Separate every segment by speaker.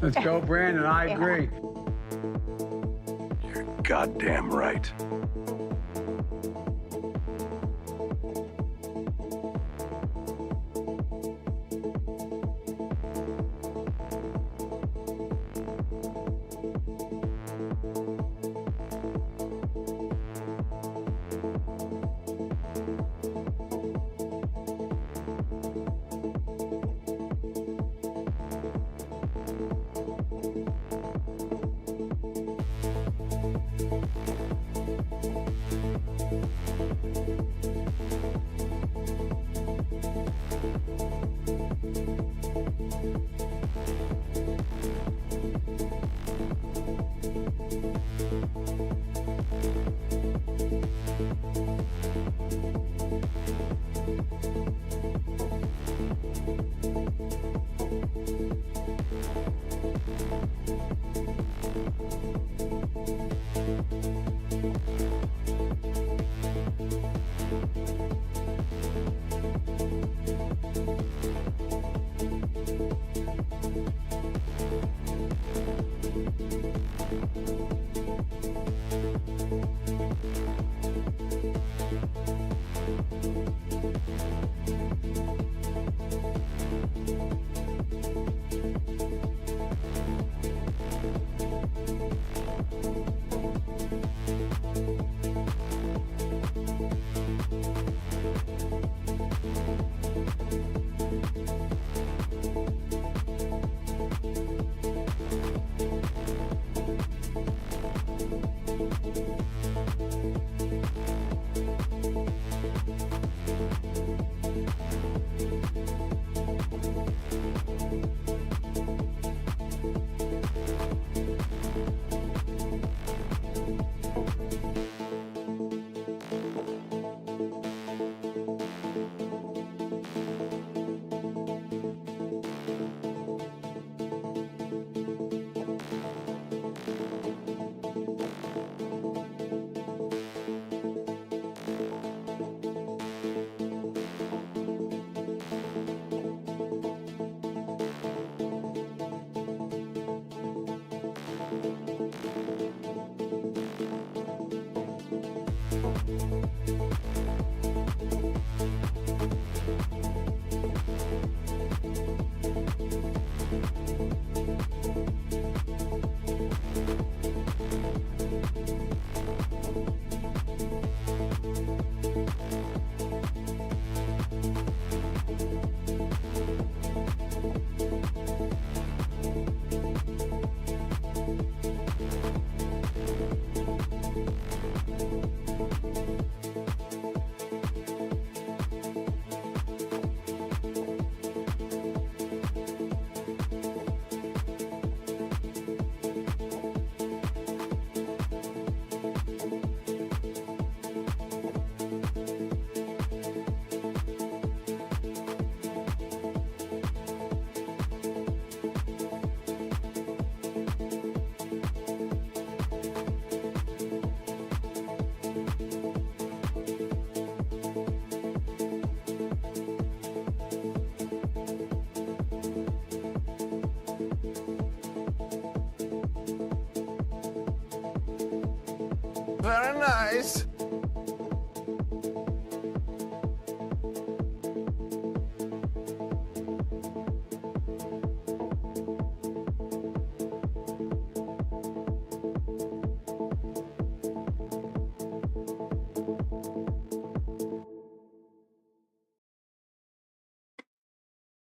Speaker 1: Let's go, Brandon. I agree.
Speaker 2: You're goddamn right.
Speaker 3: Very nice.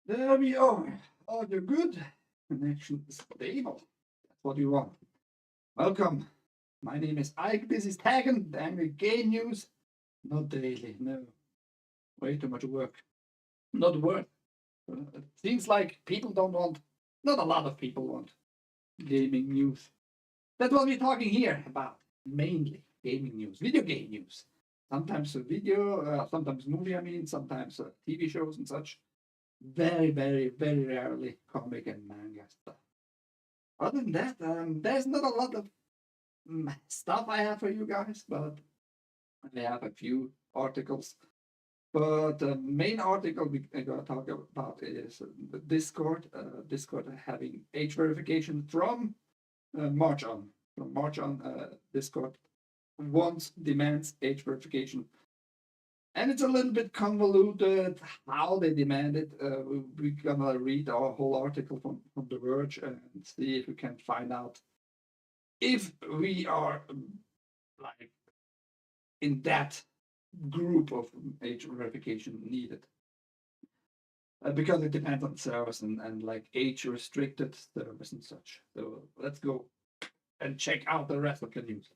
Speaker 1: There we are. Audio good. Connection stable. That's what you want. Welcome. My name is Ike. This is TAGN, the annual game news. Not daily, no. Way too much work. Not worth. It seems like people don't want, not a lot of people want gaming news. That's what we're talking here about. Mainly gaming news, video game news. Sometimes a video, sometimes movie, I mean, sometimes TV shows and such. Very, very, very rarely comic and manga stuff. Other than that, there's not a lot of stuff I have for you guys, but I have a few articles. But the main article we're going to talk about is the Discord. Discord having age verification from March on. From March on, Discord wants, demands age verification. And it's a little bit convoluted how they demand it. We're gonna read our whole article from The Verge and see if we can find out if we are like in that group of age verification needed. Because it depends on servers and like age restricted servers and such. So let's go and check out the rest of the news.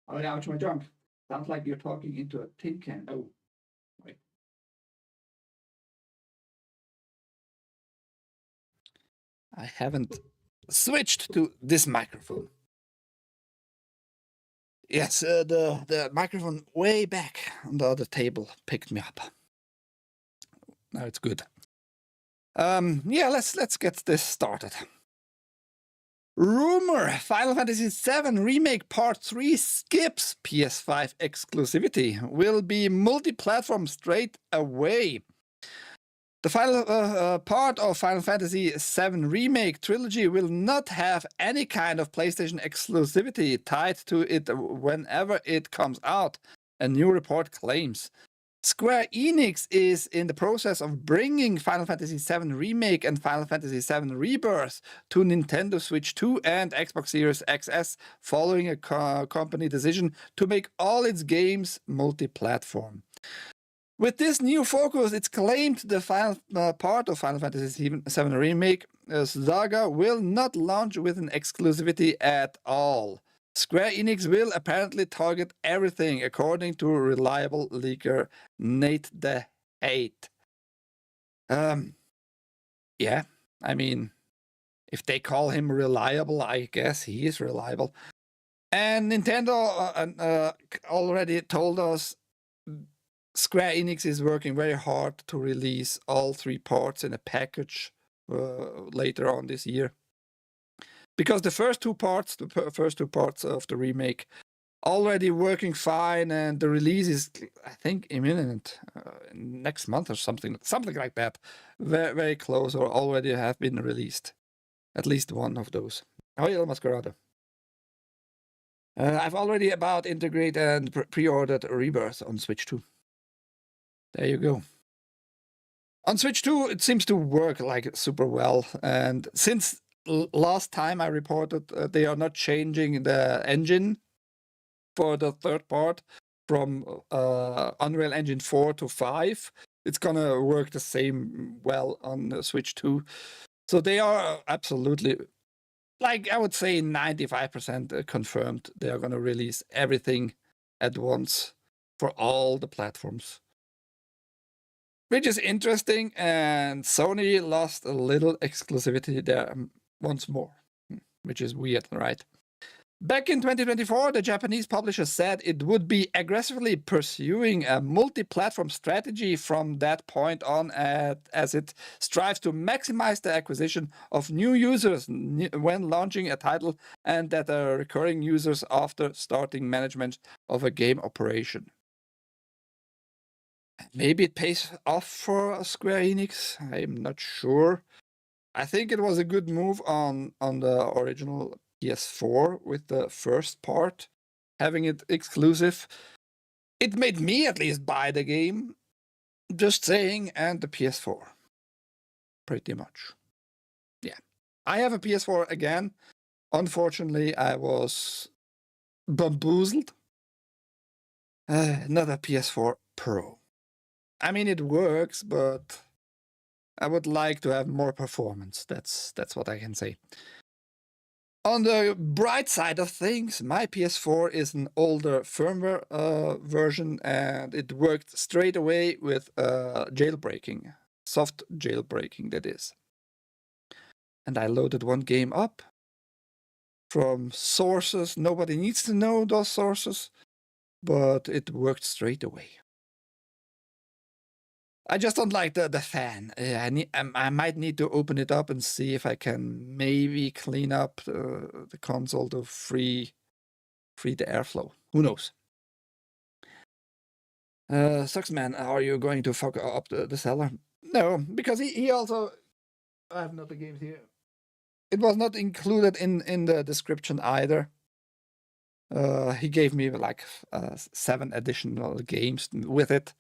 Speaker 1: Oh, yeah, ouch, my junk. Sounds like you're talking into a tin can. Oh, wait. I haven't switched to this microphone. Yes, the microphone way back on the other table picked me up. Now it's good. Yeah, let's get this started. Rumor: Final Fantasy VII Remake Part 3 skips PS5 exclusivity. Will be multi-platform straight away. The final part of Final Fantasy VII Remake trilogy will not have any kind of PlayStation exclusivity tied to it whenever it comes out, a new report claims. Square Enix is in the process of bringing Final Fantasy VII Remake and Final Fantasy VII Rebirth to Nintendo Switch 2 and Xbox Series XS following a company decision to make all its games multi-platform. With this new focus, it's claimed the final part of Final Fantasy VII Remake saga will not launch with an exclusivity at all. Square Enix will apparently target everything, according to reliable leaker Nate the Hate. Yeah, I mean, if they call him reliable, I guess he is reliable. And Nintendo already told us Square Enix is working very hard to release all 3 parts in a package later on this year. Because the first two parts of the remake already working fine, and the release is, I think, imminent next month or something like that. Very, very close, or already have been released. At least one of those. Oh, yeah, Masquerade. I've already about integrated and pre-ordered Rebirth on Switch 2. There you go. On Switch 2, it seems to work like super well, and since last time I reported, they are not changing the engine for the third part from Unreal Engine 4 to 5. It's gonna work the same well on the Switch 2. So they are absolutely, like, I would say 95% confirmed they are gonna release everything at once for all the platforms. Which is interesting, and Sony lost a little exclusivity there once more, which is weird, right? Back in 2024, the Japanese publisher said it would be aggressively pursuing a multi-platform strategy from that point on, as it strives to maximize the acquisition of new users when launching a title, and that are recurring users after starting management of a game operation. Maybe it pays off for Square Enix. I'm not sure. I think it was a good move on the original PS4 with the first part, having it exclusive. It made me at least buy the game, just saying, and the PS4. Pretty much. Yeah. I have a PS4 again. Unfortunately, I was bamboozled. Not a PS4 Pro. I mean, it works, but I would like to have more performance. That's what I can say. On the bright side of things, my PS4 is an older firmware version, and it worked straight away with jailbreaking, soft jailbreaking, that is. And I loaded one game up, from sources. Nobody needs to know those sources, but it worked straight away. I just don't like the fan. I might need to open it up and see if I can maybe clean up the console to free the airflow. Who knows? Sucksman, are you going to fuck up the seller? No, because he also... I have not the games here. It was not included in the description either. He gave me like 7 additional games with it.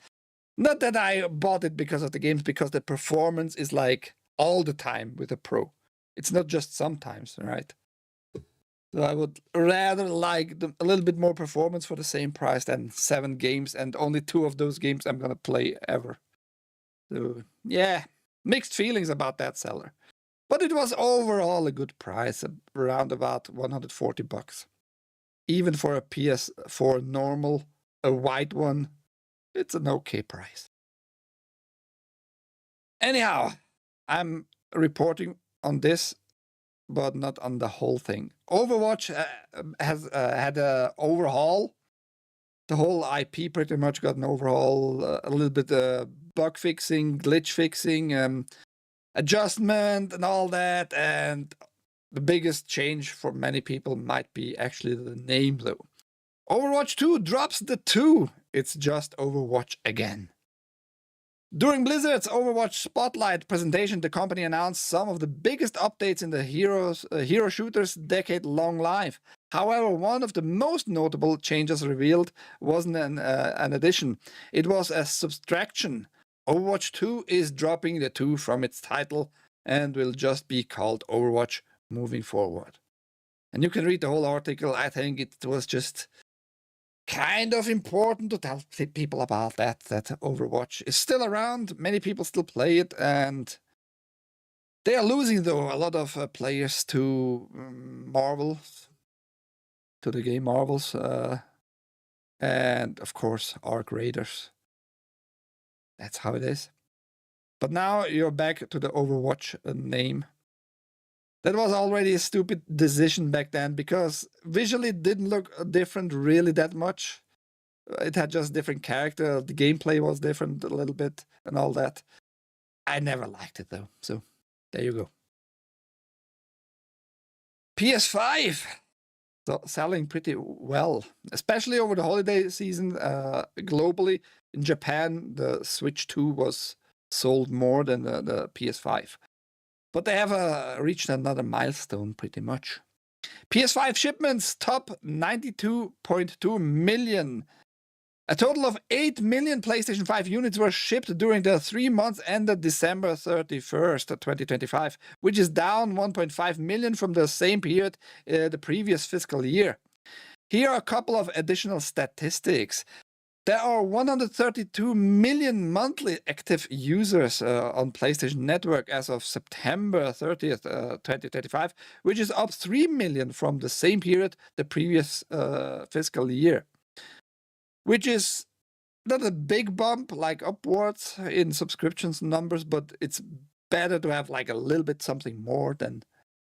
Speaker 1: Not that I bought it because of the games, because the performance is like all the time with a Pro. It's not just sometimes, right? So I would rather like a little bit more performance for the same price than 7 games, and only 2 of those games I'm gonna play ever. So yeah, mixed feelings about that seller. But it was overall a good price, around about $140. Even for a PS4 normal, a white one, it's an okay price. Anyhow, I'm reporting on this, but not on the whole thing. Overwatch has had an overhaul. The whole IP pretty much got an overhaul, a little bit bug fixing, glitch fixing, adjustment and all that. And the biggest change for many people might be actually the name though. Overwatch 2 drops the 2. It's just Overwatch again. During Blizzard's Overwatch Spotlight presentation, the company announced some of the biggest updates in the hero shooter's decade-long life. However, one of the most notable changes revealed wasn't an addition. It was a subtraction. Overwatch 2 is dropping the 2 from its title and will just be called Overwatch moving forward. And you can read the whole article. I think it was just kind of important to tell people about that Overwatch is still around. Many people still play it, and they are losing, though, a lot of players to Marvels, to the game Marvels, and of course Arc Raiders. That's how it is. But now you're back to the Overwatch name. That was already a stupid decision back then, because visually it didn't look different really that much. It had just different character. The gameplay was different a little bit and all that. I never liked it though. So there you go. PS5. So selling pretty well, especially over the holiday season. Globally, in Japan, the Switch 2 was sold more than the PS5. But they have reached another milestone pretty much. PS5 shipments top 92.2 million. A total of 8 million PlayStation 5 units were shipped during the 3 months ended December 31st, 2025, which is down 1.5 million from the same period the previous fiscal year. Here are a couple of additional statistics. There are 132 million monthly active users on PlayStation Network as of September 30th, 2025, which is up 3 million from the same period the previous fiscal year. Which is not a big bump, like upwards in subscriptions numbers, but it's better to have like a little bit something more than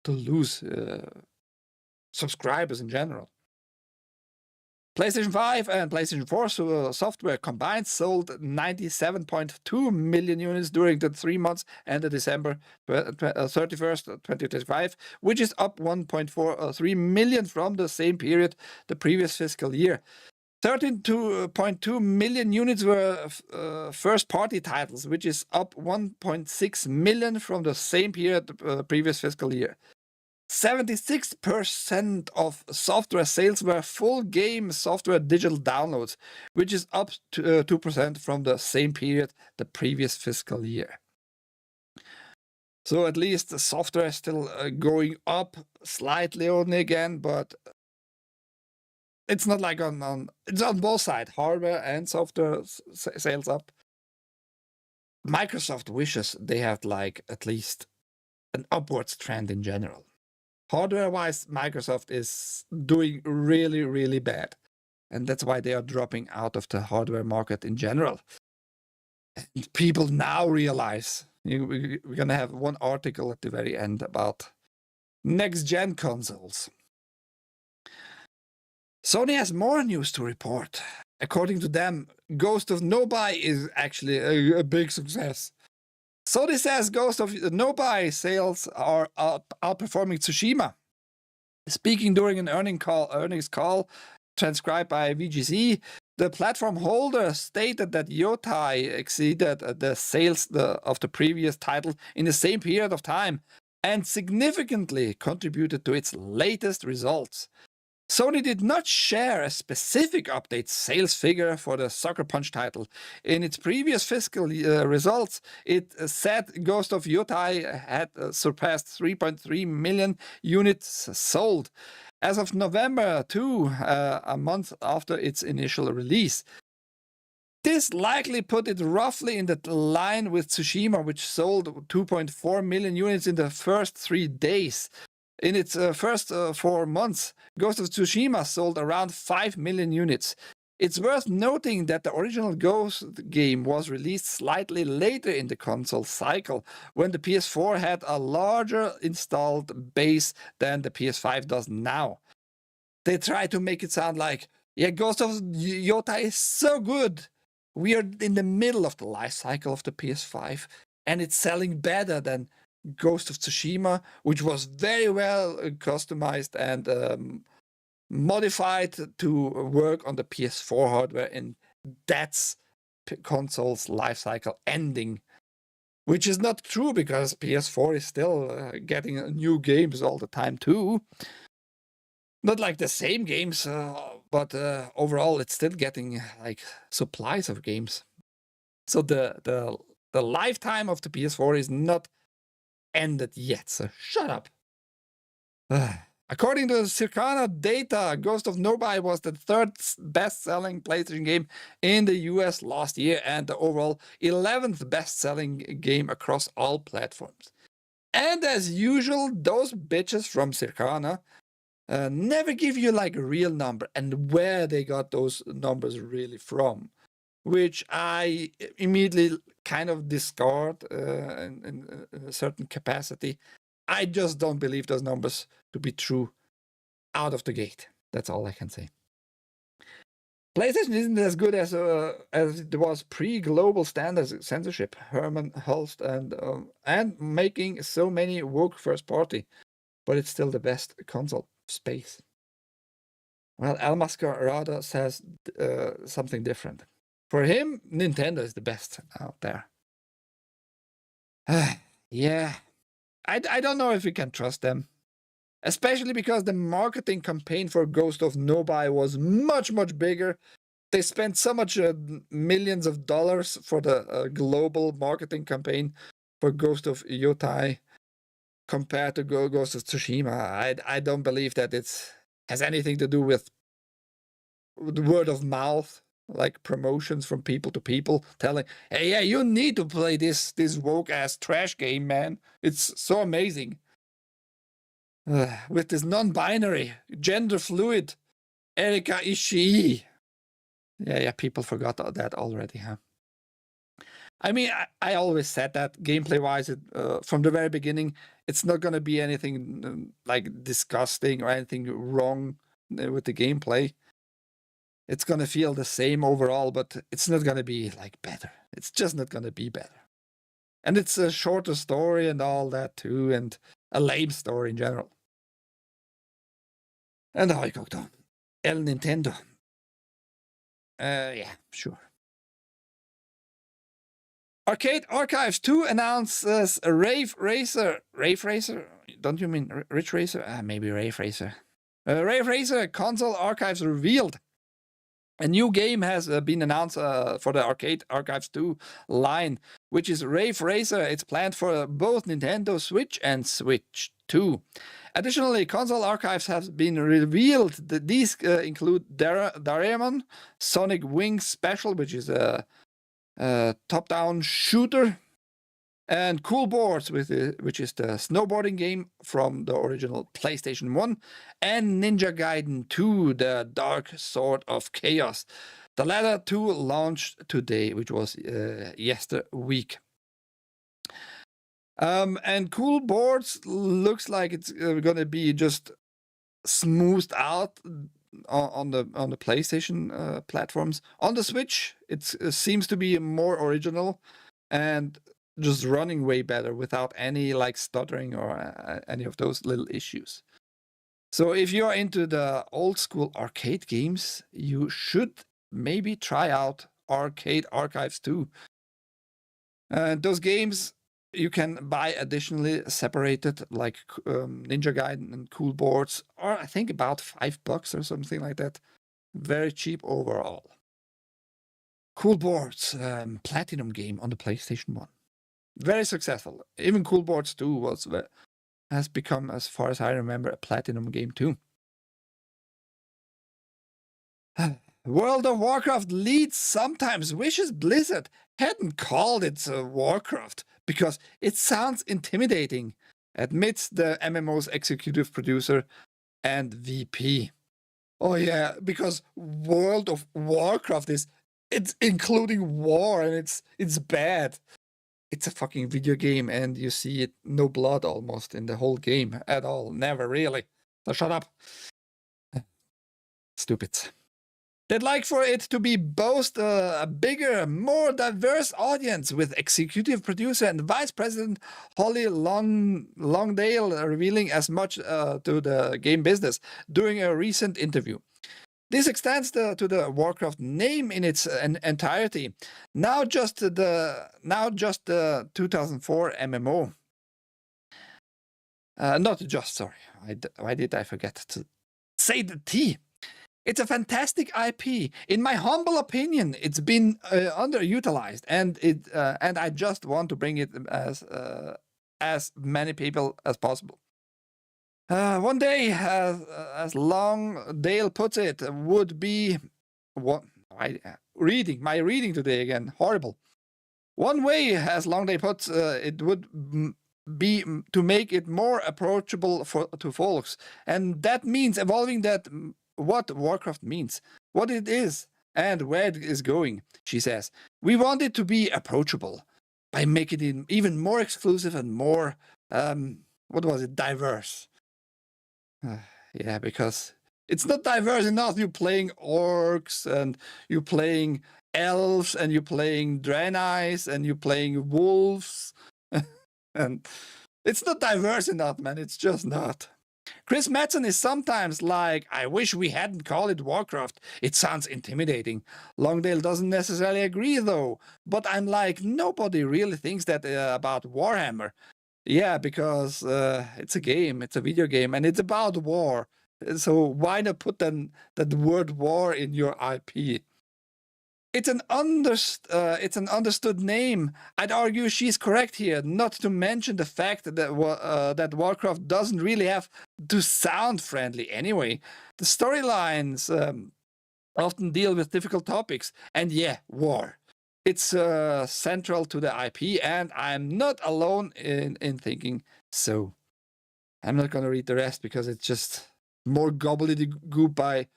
Speaker 1: to lose subscribers in general. PlayStation 5 and PlayStation 4 software combined sold 97.2 million units during the 3 months ended December 31st, 2025, which is up 1.43 million from the same period the previous fiscal year. 13.2 million units were first-party titles, which is up 1.6 million from the same period the previous fiscal year. 76% of software sales were full game software digital downloads, which is up to 2% from the same period the previous fiscal year. So at least the software is still going up slightly only again, but it's not like it's on both sides, hardware and software sales up. Microsoft wishes they had like at least an upwards trend in general. Hardware-wise, Microsoft is doing really, really bad. And that's why they are dropping out of the hardware market in general. And people now realize, we're going to have one article at the very end about next-gen consoles. Sony has more news to report. According to them, Ghost of Nobai is actually a big success. Sony says Ghost of Nobai sales are outperforming Tsushima. Speaking during an earnings call transcribed by VGC, the platform holder stated that Yotai exceeded the sales of the previous title in the same period of time and significantly contributed to its latest results. Sony did not share a specific update sales figure for the Sucker Punch title. In its previous fiscal results, it said Ghost of Yotai had surpassed 3.3 million units sold as of November 2, a month after its initial release. This likely put it roughly in the line with Tsushima, which sold 2.4 million units in the first 3 days. In its first 4 months, Ghost of Tsushima sold around 5 million units. It's worth noting that the original Ghost game was released slightly later in the console cycle, when the PS4 had a larger installed base than the PS5 does now. They try to make it sound like, yeah, Ghost of Yotai is so good. We are in the middle of the life cycle of the PS5, and it's selling better than Ghost of Tsushima, which was very well customized and modified to work on the PS4 hardware, and that's console's life cycle ending, which is not true because PS4 is still getting new games all the time too. Not like the same games, but overall it's still getting like supplies of games. So the lifetime of the PS4 is not ended yet, so shut up. According to Circana data, Ghost of Nobai was the 3rd best-selling PlayStation game in the US last year and the overall 11th best-selling game across all platforms. And as usual, those bitches from Circana never give you like a real number and where they got those numbers really from, which I immediately kind of discard in a certain capacity. I just don't believe those numbers to be true out of the gate. That's all I can say. PlayStation isn't as good as it was pre-global standards censorship, Herman Hulst, and making so many woke first party, but it's still the best console space. Well, El Mascarada says something different. For him, Nintendo is the best out there. Yeah, I don't know if we can trust them. Especially because the marketing campaign for Ghost of Nobai was much, much bigger. They spent so much millions of dollars for the global marketing campaign for Ghost of Yotai compared to Ghost of Tsushima. I don't believe that it has anything to do with the word of mouth, like promotions from people to people telling, hey, yeah, you need to play this woke-ass trash game, man. It's so amazing. With this non-binary, gender fluid, Erika Ishii. Yeah, people forgot that already, huh? I mean, I always said that gameplay-wise, from the very beginning, it's not going to be anything like disgusting or anything wrong with the gameplay. It's going to feel the same overall, but it's not going to be like better. It's just not going to be better. And it's a shorter story and all that too, and a lame story in general. En det har jag också. El Nintendo. Yeah, sure. Arcade Archives 2 announces a Rave Racer. Rave Racer? Don't you mean Ridge Racer? Maybe Rave Racer. Rave Racer console archives revealed. A new game has been announced for the Arcade Archives 2 line, which is Rave Racer. It's planned for both Nintendo Switch and Switch 2. Additionally, console archives have been revealed. These include Doraemon, Sonic Wings Special, which is a top-down shooter, and Cool Boards, which is the snowboarding game from the original PlayStation 1, and Ninja Gaiden 2, the Dark Sword of Chaos. The latter two launched today, which was yesterday week. And Cool Boards looks like it's going to be just smoothed out on the PlayStation platforms. On the Switch, it seems to be more original and just running way better without any like stuttering or any of those little issues. So if you're into the old school arcade games, you should maybe try out Arcade Archives 2. Those games you can buy additionally separated, like Ninja Gaiden and Cool Boards, or I think about $5 or something like that. Very cheap overall. Cool Boards, platinum game on the PlayStation 1. Very successful. Even Cool Boards 2 has become, as far as I remember, a platinum game too. World of Warcraft lead sometimes wishes Blizzard hadn't called it Warcraft because it sounds intimidating, admits the MMO's executive producer and VP. Oh yeah, because World of Warcraft it's including war and it's bad. It's a fucking video game and you see it, no blood almost in the whole game at all. Never really. So shut up. Stupid. They'd like for it to be boast a bigger, more diverse audience, with executive producer and vice president Holly Longdale revealing as much to the game business during a recent interview. This extends to the Warcraft name in its entirety. Now just the 2004 MMO. Not just, sorry. Why did I forget to say the T? It's a fantastic IP. In my humble opinion, it's been underutilized, and I just want to bring it as many people as possible. One day, as Longdale puts it, would be my reading today again, horrible. One way, as Longdale puts it, would be to make it more approachable to folks, and that means evolving what Warcraft means, what it is, and where it is going, she says. We want it to be approachable by making it even more exclusive and more, diverse. Yeah, because it's not diverse enough. You're playing orcs, and you're playing elves, and you're playing Draenei's, and you're playing wolves. And it's not diverse enough, man. It's just not. Chris Metzen is sometimes like, I wish we hadn't called it Warcraft. It sounds intimidating. Longdale doesn't necessarily agree, though. But I'm like, nobody really thinks that about Warhammer. Yeah, because it's a game, it's a video game, and it's about war. So why not put that word war in your IP? It's an understood name. I'd argue she's correct here, not to mention the fact that Warcraft doesn't really have to sound friendly anyway. The storylines often deal with difficult topics, and yeah, war. It's central to the IP, and I'm not alone in thinking so. I'm not going to read the rest because it's just more gobbledygook by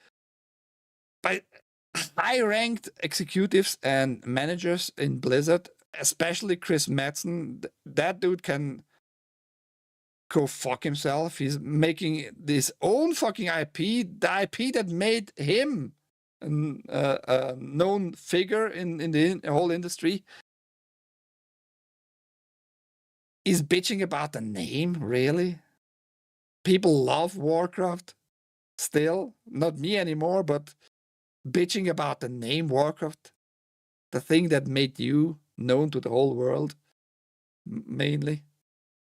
Speaker 1: high-ranked executives and managers in Blizzard, especially Chris Metzen. That dude can go fuck himself. He's making his own fucking IP, the IP that made him a known figure in the whole industry. He's bitching about the name, really? People love Warcraft still. Not me anymore, but bitching about the name Warcraft, the thing that made you known to the whole world, mainly.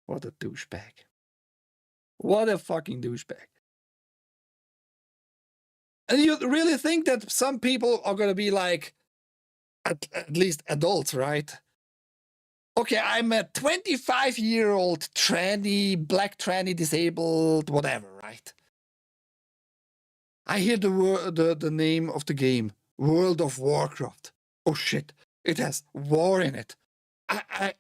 Speaker 1: What a douchebag. What a fucking douchebag. And you really think that some people are going to be like, at least adults, right? Okay, I'm a 25-year-old tranny, black tranny, disabled, whatever, right? I hear the name of the game, World of Warcraft. Oh shit, it has war in it.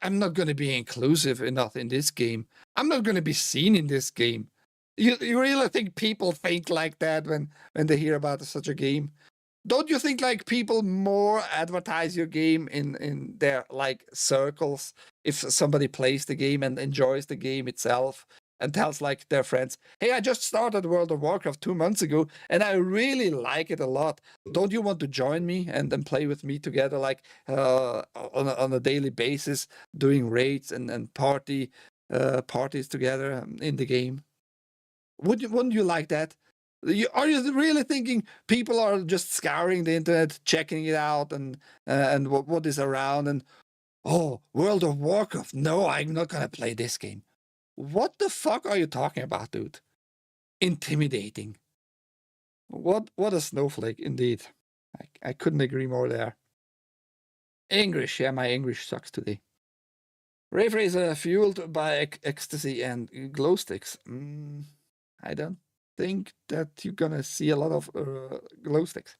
Speaker 1: I'm not going to be inclusive enough in this game. I'm not going to be seen in this game. You really think people think like that when they hear about such a game? Don't you think like people more advertise your game in their like circles if somebody plays the game and enjoys the game itself and tells like their friends, hey, I just started World of Warcraft 2 months ago and I really like it a lot. Don't you want to join me and then play with me together, like on a daily basis, doing raids and parties together in the game? Wouldn't you like that? Are you really thinking people are just scouring the internet, checking it out and what is around and, oh, World of Warcraft? No, I'm not gonna play this game. What the fuck are you talking about, dude? Intimidating. What a snowflake, indeed. I couldn't agree more there. English, yeah, my English sucks today. Rayphrase fueled by ecstasy and glow sticks. I don't think that you're gonna see a lot of glow sticks.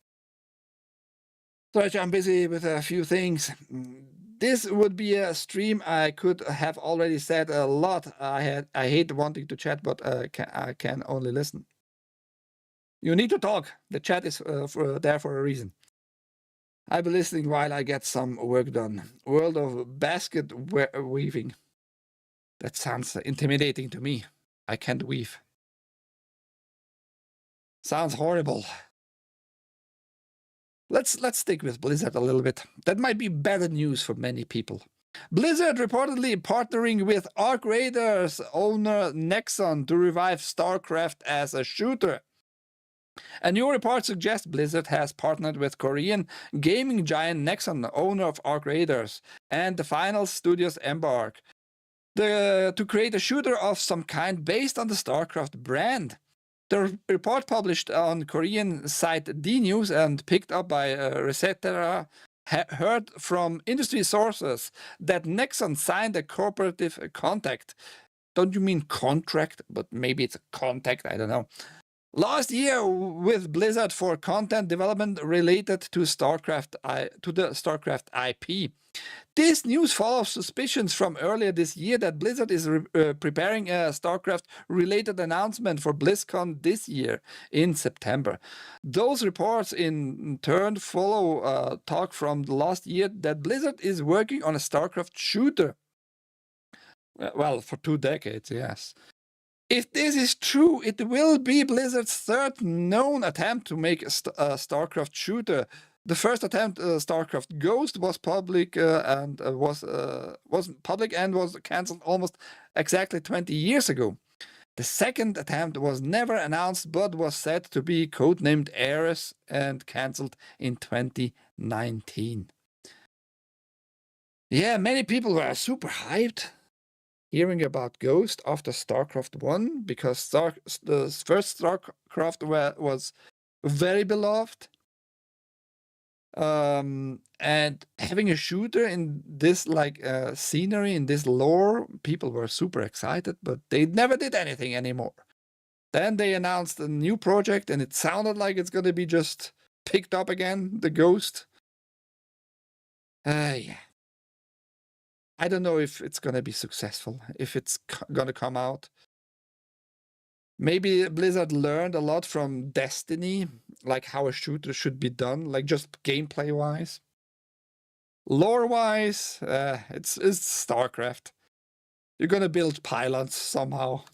Speaker 1: Sorry, I'm busy with a few things. This would be a stream I could have already said a lot. I hate wanting to chat, but I can only listen. You need to talk. The chat is there for a reason. I'll be listening while I get some work done. World of basket weaving. That sounds intimidating to me. I can't weave. Sounds horrible. Let's stick with Blizzard a little bit. That might be better news for many people. Blizzard reportedly partnering with Arc Raiders owner Nexon to revive StarCraft as a shooter. A new report suggests Blizzard has partnered with Korean gaming giant Nexon, owner of Arc Raiders, and the Final Studios Embark, to create a shooter of some kind based on the StarCraft brand. The report, published on Korean site D News and picked up by Resetera, heard from industry sources that Nexon signed a cooperative contract. Don't you mean contract? But maybe it's a contact, I don't know. Last year with Blizzard for content development related to the StarCraft IP. This news follows suspicions from earlier this year that Blizzard is preparing a StarCraft-related announcement for BlizzCon this year in September. Those reports in turn follow talk from the last year that Blizzard is working on a StarCraft shooter. Well, for 2 decades, yes. If this is true, it will be Blizzard's third known attempt to make a StarCraft shooter. The first attempt, StarCraft Ghost, was public and was cancelled almost exactly 20 years ago. The second attempt was never announced, but was said to be codenamed Ares and cancelled in 2019. Yeah, many people were super hyped hearing about Ghost after StarCraft 1, because the first StarCraft was very beloved. And having a shooter in this scenery, in this lore, people were super excited, but they never did anything anymore. Then they announced a new project and it sounded like it's going to be just picked up again, the Ghost. Yeah. I don't know if it's going to be successful, if it's going to come out. Maybe Blizzard learned a lot from Destiny, like how a shooter should be done, like just gameplay-wise. Lore-wise, it's StarCraft. You're going to build pylons somehow.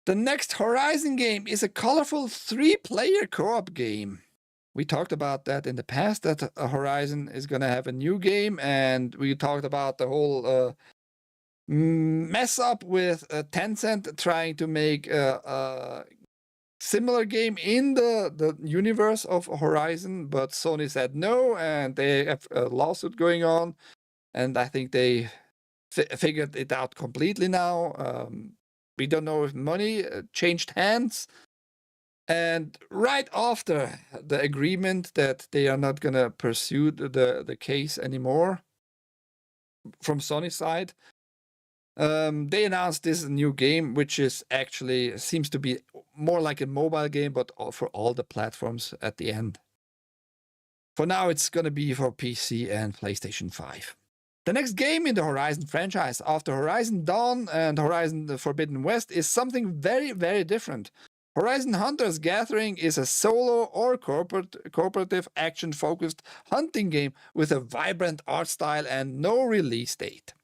Speaker 1: The next Horizon game is a colorful 3-player co-op game. We talked about that in the past, that Horizon is going to have a new game, and we talked about the whole mess up with Tencent trying to make a similar game in the universe of Horizon, but Sony said no, and they have a lawsuit going on, and I think they figured it out completely now. We don't know if money changed hands. And right after the agreement that they are not going to pursue the case anymore from Sony's side, they announced this new game, which is actually seems to be more like a mobile game, but for all the platforms at the end. For now, it's going to be for PC and PlayStation 5. The next game in the Horizon franchise, after Horizon Dawn and Horizon Forbidden West, is something very, very different. Horizon Hunters Gathering is a solo or cooperative action-focused hunting game with a vibrant art style and no release date.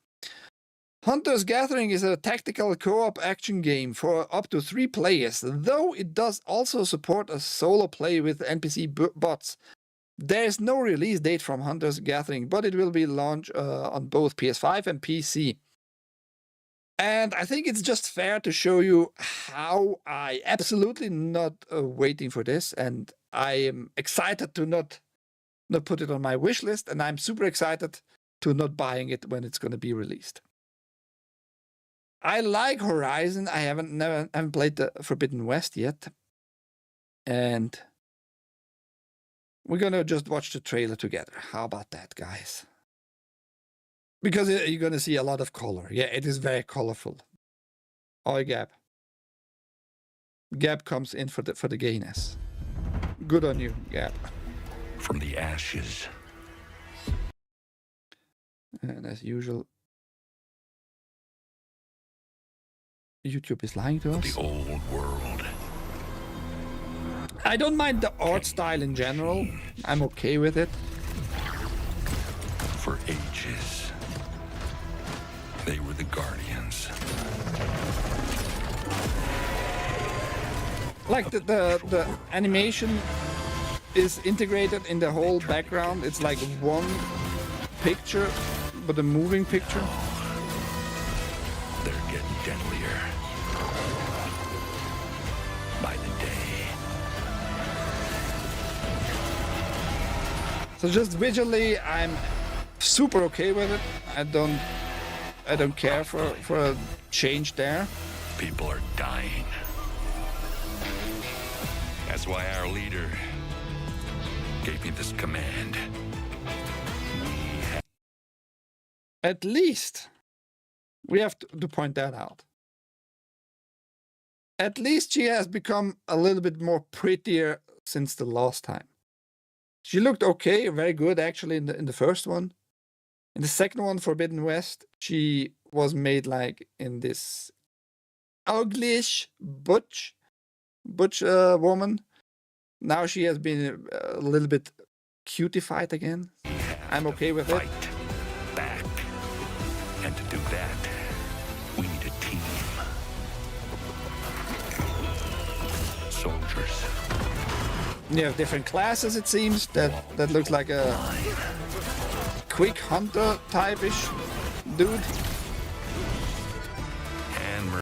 Speaker 1: Hunter's Gathering is a tactical co-op action game for up to 3 players, though it does also support a solo play with NPC bots. There is no release date from Hunter's Gathering, but it will be launched on both PS5 and PC. And I think it's just fair to show you how I absolutely not waiting for this, and I am excited to not put it on my wish list, and I'm super excited to not buying it when it's going to be released. I like Horizon. I haven't played the Forbidden West yet, and we're gonna just watch the trailer together. How about that, guys? Because you're gonna see a lot of color. Yeah, it is very colorful. Oh, Gab. Gab comes in for the gayness. Good on you, Gab.
Speaker 2: From the ashes.
Speaker 1: And as usual, YouTube is lying to us.
Speaker 2: The old world.
Speaker 1: I don't mind the art style in general. I'm okay with it.
Speaker 2: For ages, they were the guardians.
Speaker 1: Like the animation is integrated in the whole background. It's like one picture, but a moving picture.
Speaker 2: They're getting deadlier by the day.
Speaker 1: So just visually, I'm super okay with it. I don't care for a change there.
Speaker 2: People are dying. That's why our leader gave me this command.
Speaker 1: At least, we have to point that out. At least she has become a little bit more prettier since the last time. She looked okay, very good actually in the first one. In the second one, Forbidden West, she was made like in this uglish butch woman. Now she has been a little bit cutified again. I'm okay with it.
Speaker 2: Fight back. And to do that, we need a team. Soldiers.
Speaker 1: You have different classes, it seems. That looks like a quick hunter type-ish dude.
Speaker 2: And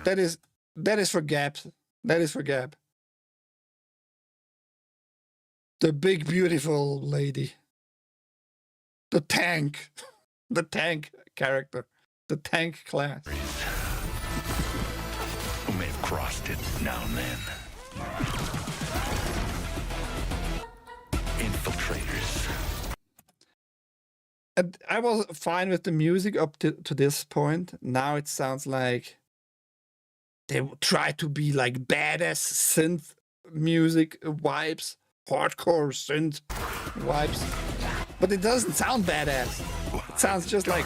Speaker 1: that is for Gab. That is for Gab. The big beautiful lady. The tank. The tank character. The tank class.
Speaker 2: who may have crossed it now and then. Infiltrators.
Speaker 1: And I was fine with the music up to this point. Now it sounds like they try to be like badass synth music vibes, hardcore synth vibes, but it doesn't sound badass. It sounds just like,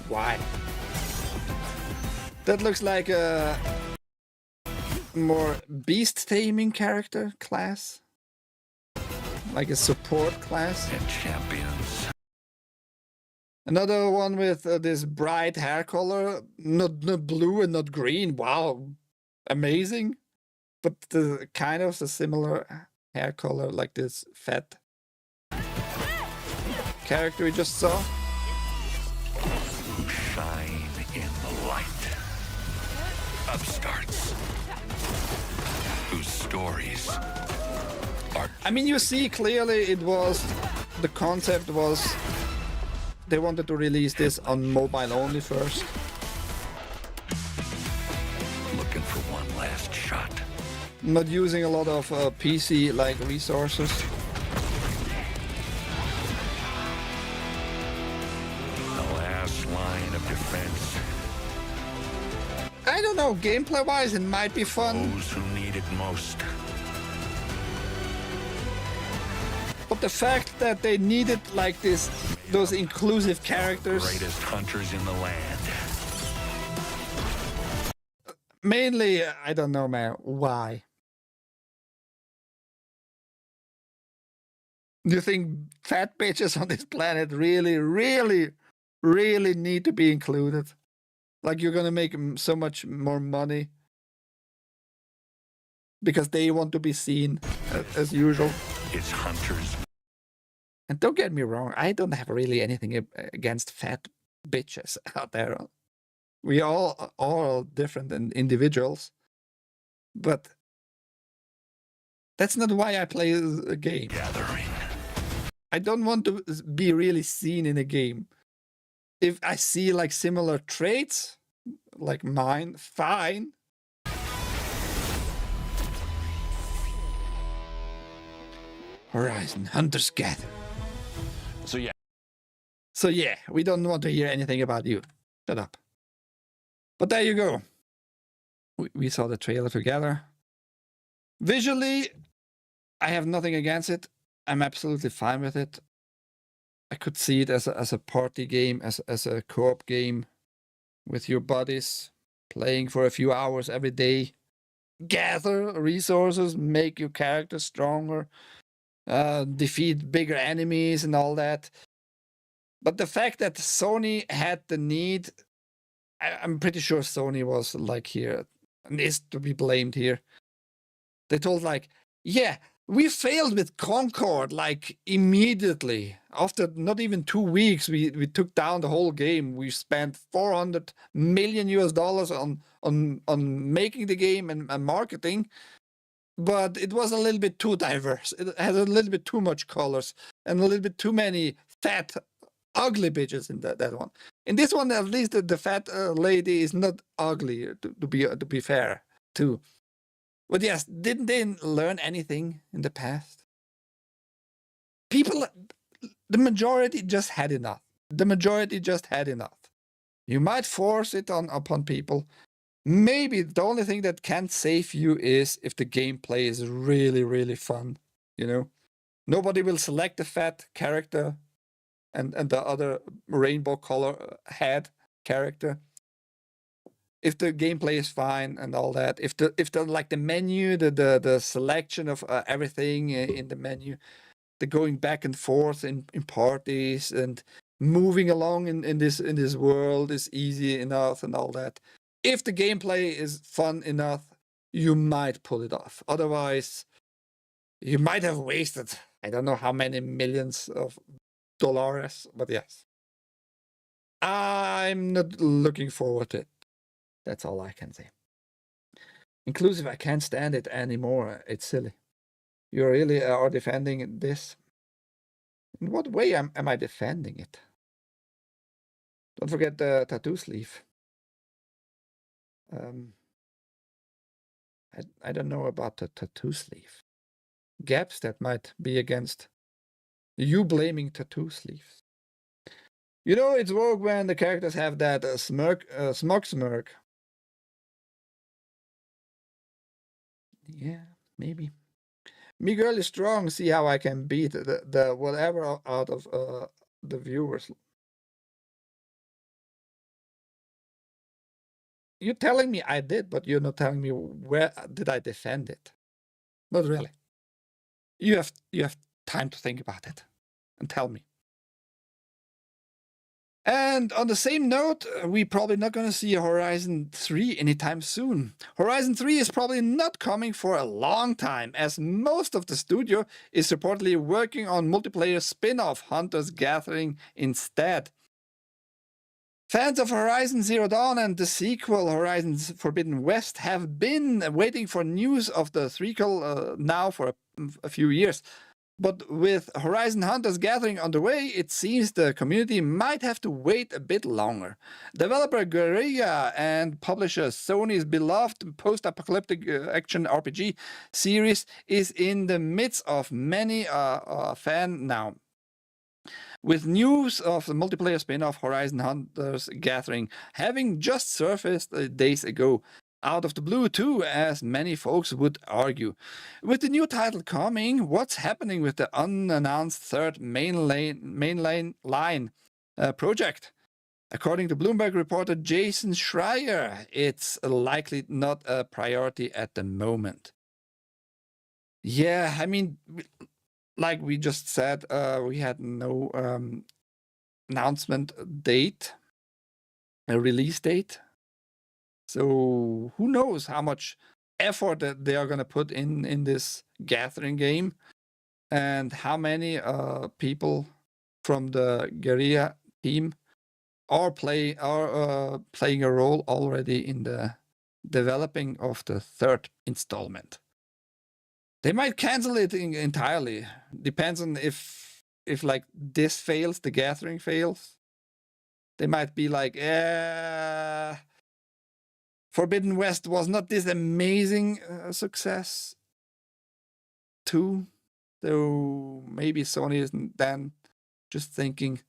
Speaker 1: why? That looks like a more beast taming character class, like a support class.
Speaker 2: And champions.
Speaker 1: Another one with this bright hair color, not blue and not green. Wow, amazing. But the kind of a similar hair color like this fat character we just saw.
Speaker 2: Who shine in the light. Upstarts. Whose stories are...
Speaker 1: I mean, you see clearly it was, the concept was, they wanted to release this on mobile only first.
Speaker 2: Looking for one last shot.
Speaker 1: Not using a lot of PC-like resources.
Speaker 2: The last line of defense.
Speaker 1: I don't know, gameplay-wise it might be fun.
Speaker 2: Those who need it most.
Speaker 1: But the fact that they needed like this, those inclusive characters.
Speaker 2: Greatest hunters in the land.
Speaker 1: Mainly, I don't know, man, why? Do you think fat bitches on this planet really really need to be included. Like you're gonna make so much more money because they want to be seen as usual.
Speaker 2: It's hunters.
Speaker 1: And don't get me wrong, I don't have really anything against fat bitches out there. We all different individuals, but that's not why I play a game.
Speaker 2: Gathering.
Speaker 1: I don't want to be really seen in a game. If I see like similar traits, like mine, fine. Horizon Hunters Gather. So yeah, we don't want to hear anything about you. Shut up. But there you go. We saw the trailer together. Visually, I have nothing against it. I'm absolutely fine with it. I could see it as a party game, as a co-op game with your buddies, playing for a few hours every day. Gather resources, make your character stronger, defeat bigger enemies and all that. But the fact that Sony had the need, I'm pretty sure Sony was like here, and is to be blamed here. They told like, yeah, we failed with Concord like immediately. After not even 2 weeks, we took down the whole game. We spent $400 million on making the game and marketing. But it was a little bit too diverse. It had a little bit too much colors and a little bit too many fat, ugly bitches in that one. In this one, at least the fat lady is not ugly, to be fair, too. But yes, didn't they learn anything in the past? People, the majority just had enough. The majority just had enough. You might force it upon people. Maybe the only thing that can save you is if the gameplay is really, really fun. You know, nobody will select the fat character and the other rainbow color head character. If the gameplay is fine and all that, if the like the menu, the selection of everything in the menu, the going back and forth in parties and moving along in this world is easy enough and all that. If the gameplay is fun enough, you might pull it off. Otherwise, you might have wasted I don't know how many millions of dollars, but yes. I'm not looking forward to it. That's all I can say. Inclusive, I can't stand it anymore. It's silly. You really are defending this? In what way am I defending it? Don't forget the tattoo sleeve. I don't know about the tattoo sleeve. Gaps that might be against you blaming tattoo sleeves. You know, it's rogue when the characters have that smug smirk. Yeah, maybe. Me girl is strong. See how I can beat the whatever out of the viewers. You're telling me I did, but you're not telling me where did I defend it. Not really. You have time to think about it and tell me. And on the same note, we're probably not going to see Horizon 3 anytime soon. Horizon 3 is probably not coming for a long time, as most of the studio is reportedly working on multiplayer spin-off Hunters Gathering instead. Fans of Horizon Zero Dawn and the sequel Horizon Forbidden West have been waiting for news of the threequel now for a few years. But with Horizon Hunters Gathering on the way, it seems the community might have to wait a bit longer. Developer Guerrilla and publisher Sony's beloved post-apocalyptic action RPG series is in the midst of many fan now. With news of the multiplayer spin-off Horizon Hunters Gathering having just surfaced days ago, out of the blue too, as many folks would argue. With the new title coming, what's happening with the unannounced third mainline project? According to Bloomberg reporter Jason Schreier, it's likely not a priority at the moment. Yeah, I mean, like we just said, we had no announcement date, a release date. So who knows how much effort that they are going to put in this gathering game, and how many people from the guerrilla team are playing a role already in the developing of the third installment. They might cancel it entirely. Depends on if like this fails, the gathering fails. They might be like, Forbidden West was not this amazing success too. So maybe Sony isn't then just thinking,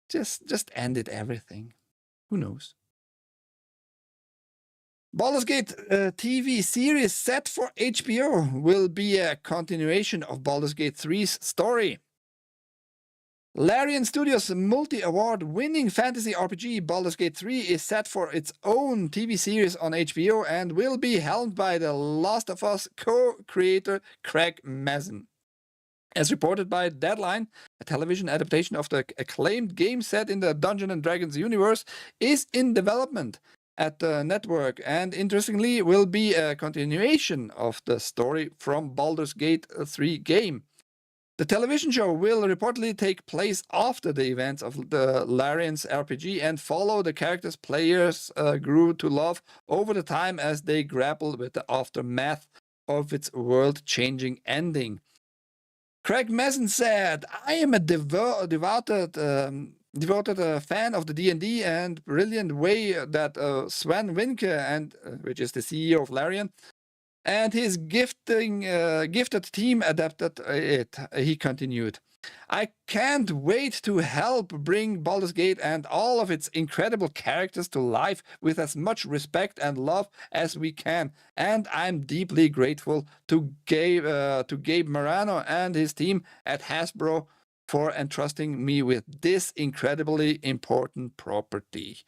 Speaker 1: just ended everything. Who knows? Baldur's Gate TV series set for HBO will be a continuation of Baldur's Gate 3's story. Larian Studios' multi-award winning fantasy RPG Baldur's Gate 3 is set for its own TV series on HBO and will be helmed by The Last of Us co-creator Craig Mazin. As reported by Deadline, a television adaptation of the acclaimed game set in the Dungeons & Dragons universe is in development at the network, and interestingly will be a continuation of the story from Baldur's Gate 3 game. The television show will reportedly take place after the events of the Larian's RPG and follow the characters players grew to love over the time as they grappled with the aftermath of its world-changing ending. Craig Mazin said, "I am a devoted fan of the D&D and brilliant way that Sven Winke, which is the CEO of Larian, and his gifted team adapted it." He continued, "I can't wait to help bring Baldur's Gate and all of its incredible characters to life with as much respect and love as we can. And I'm deeply grateful to Gabe Marano and his team at Hasbro for entrusting me with this incredibly important property."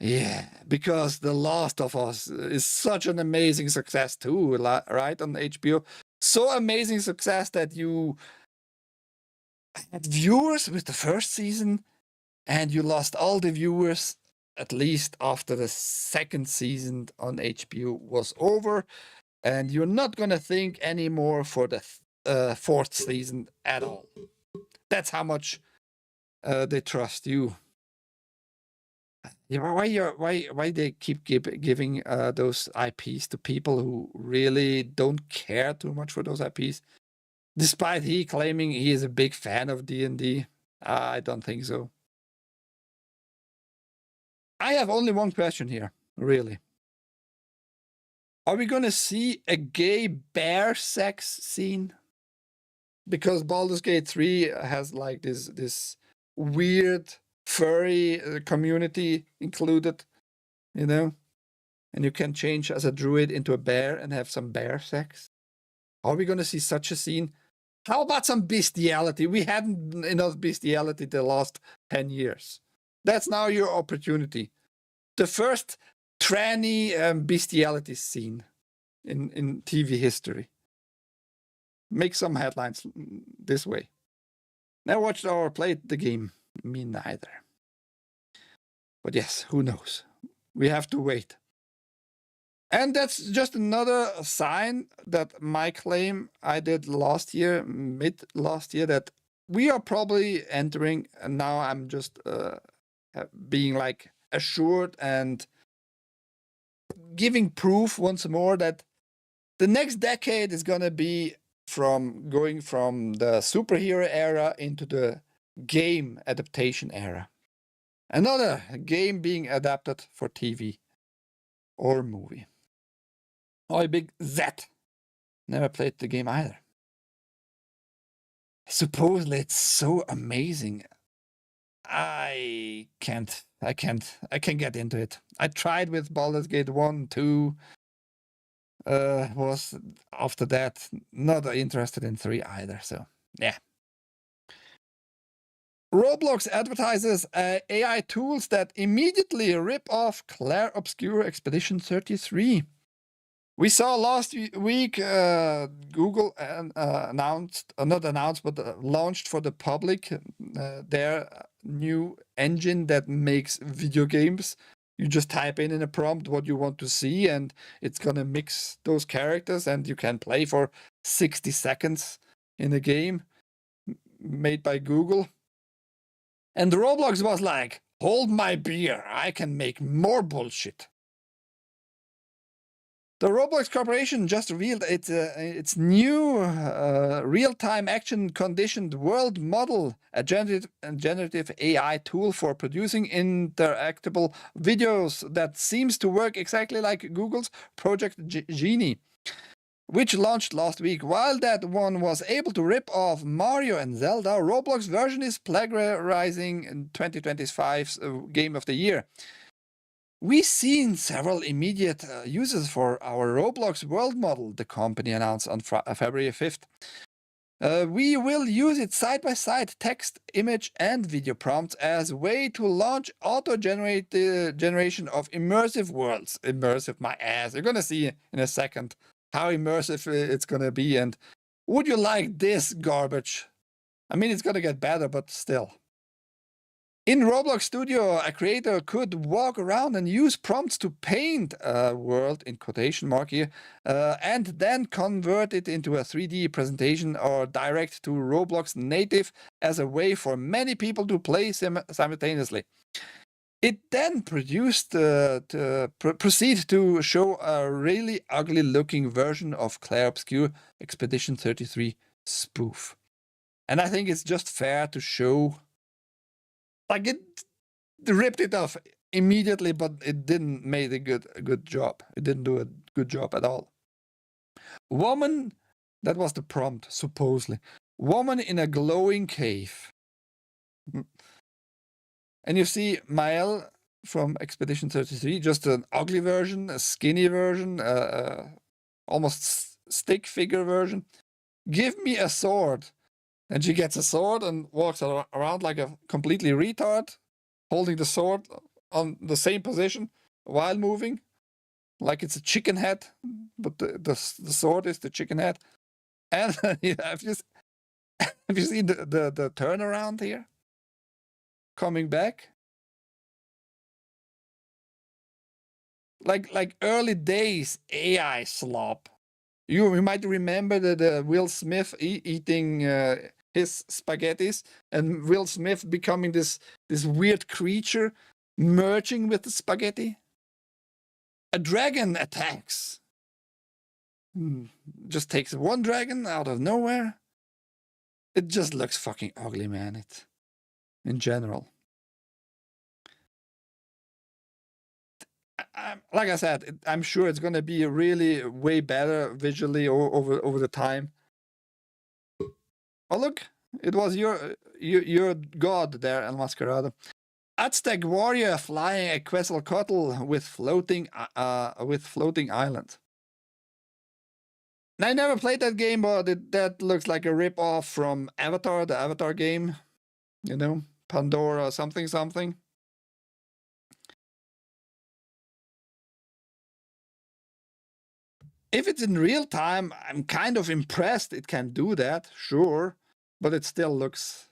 Speaker 1: Yeah, because The Last of Us is such an amazing success too, right, on HBO. So amazing success that you had viewers with the first season and you lost all the viewers at least after the second season on HBO was over, and you're not going to think anymore for the fourth season at all. That's how much they trust you. Yeah, why they keep giving those IPs to people who really don't care too much for those IPs, despite he claiming he is a big fan of D&D? I don't think so. I have only one question here, really. Are we gonna see a gay bear sex scene? Because Baldur's Gate 3 has like this weird furry community included, you know, and you can change as a druid into a bear and have some bear sex. Are we going to see such a scene? How about some bestiality? We hadn't enough bestiality the last 10 years. That's now your opportunity. The first tranny bestiality scene in TV history. Make some headlines this way. Never watched or played the game. Me neither. But yes, who knows? We have to wait. And that's just another sign that my claim I did last year, mid last year, that we are probably entering, and now I'm just being like assured and giving proof once more that the next decade is going to be going from the superhero era into the game adaptation era. Another game being adapted for TV or movie. Oh, big Z. Never played the game either. Supposedly it's so amazing. I can't get into it. I tried with Baldur's Gate 1, 2. Was after that not interested in 3 either. So yeah. Roblox advertises AI tools that immediately rip off Clair Obscur Expedition 33. We saw last week Google launched for the public their new engine that makes video games. You just type in a prompt what you want to see, and it's gonna mix those characters, and you can play for 60 seconds in a game made by Google. And Roblox was like, hold my beer, I can make more bullshit. The Roblox Corporation just revealed its new real-time action conditioned world model, a generative AI tool for producing interactable videos that seems to work exactly like Google's Project Genie, which launched last week. While that one was able to rip off Mario and Zelda, Roblox version is plagiarizing 2025's Game of the Year. We've seen several immediate uses for our Roblox world model, the company announced on February 5th. We will use it side-by-side text, image, and video prompts as a way to launch auto-generation of immersive worlds. Immersive, my ass. You're going to see in a second how immersive it's going to be. And would you like this garbage? I mean, it's going to get better, but still. In Roblox Studio, a creator could walk around and use prompts to paint a world, in quotation mark here, and then convert it into a 3D presentation or direct to Roblox native as a way for many people to play simultaneously. It then proceed to show a really ugly-looking version of Clair Obscur Expedition 33 spoof. And I think it's just fair to show. Like, it ripped it off immediately, but it didn't make a good job. It didn't do a good job at all. Woman, that was the prompt, supposedly. Woman in a glowing cave. And you see Mael from Expedition 33, just an ugly version, a skinny version, almost stick figure version. Give me a sword. And she gets a sword and walks around like a completely retard, holding the sword on the same position while moving, like it's a chicken head, but the sword is the chicken head. And have you seen the turnaround here? Coming back? Like early days AI slop. You might remember the Will Smith eating his spaghettis, and Will Smith becoming this weird creature merging with the spaghetti. A dragon attacks. Just takes one dragon out of nowhere. It just looks fucking ugly, man. It, in general. Like I said, I'm sure it's going to be really way better visually over the time. Oh, look, it was your god there, El Mascarado. Aztec warrior flying a Quetzalcoatl with floating island. I never played that game, but that looks like a rip-off from Avatar, the Avatar game. You know, Pandora something. If it's in real time, I'm kind of impressed it can do that, sure. But it still looks...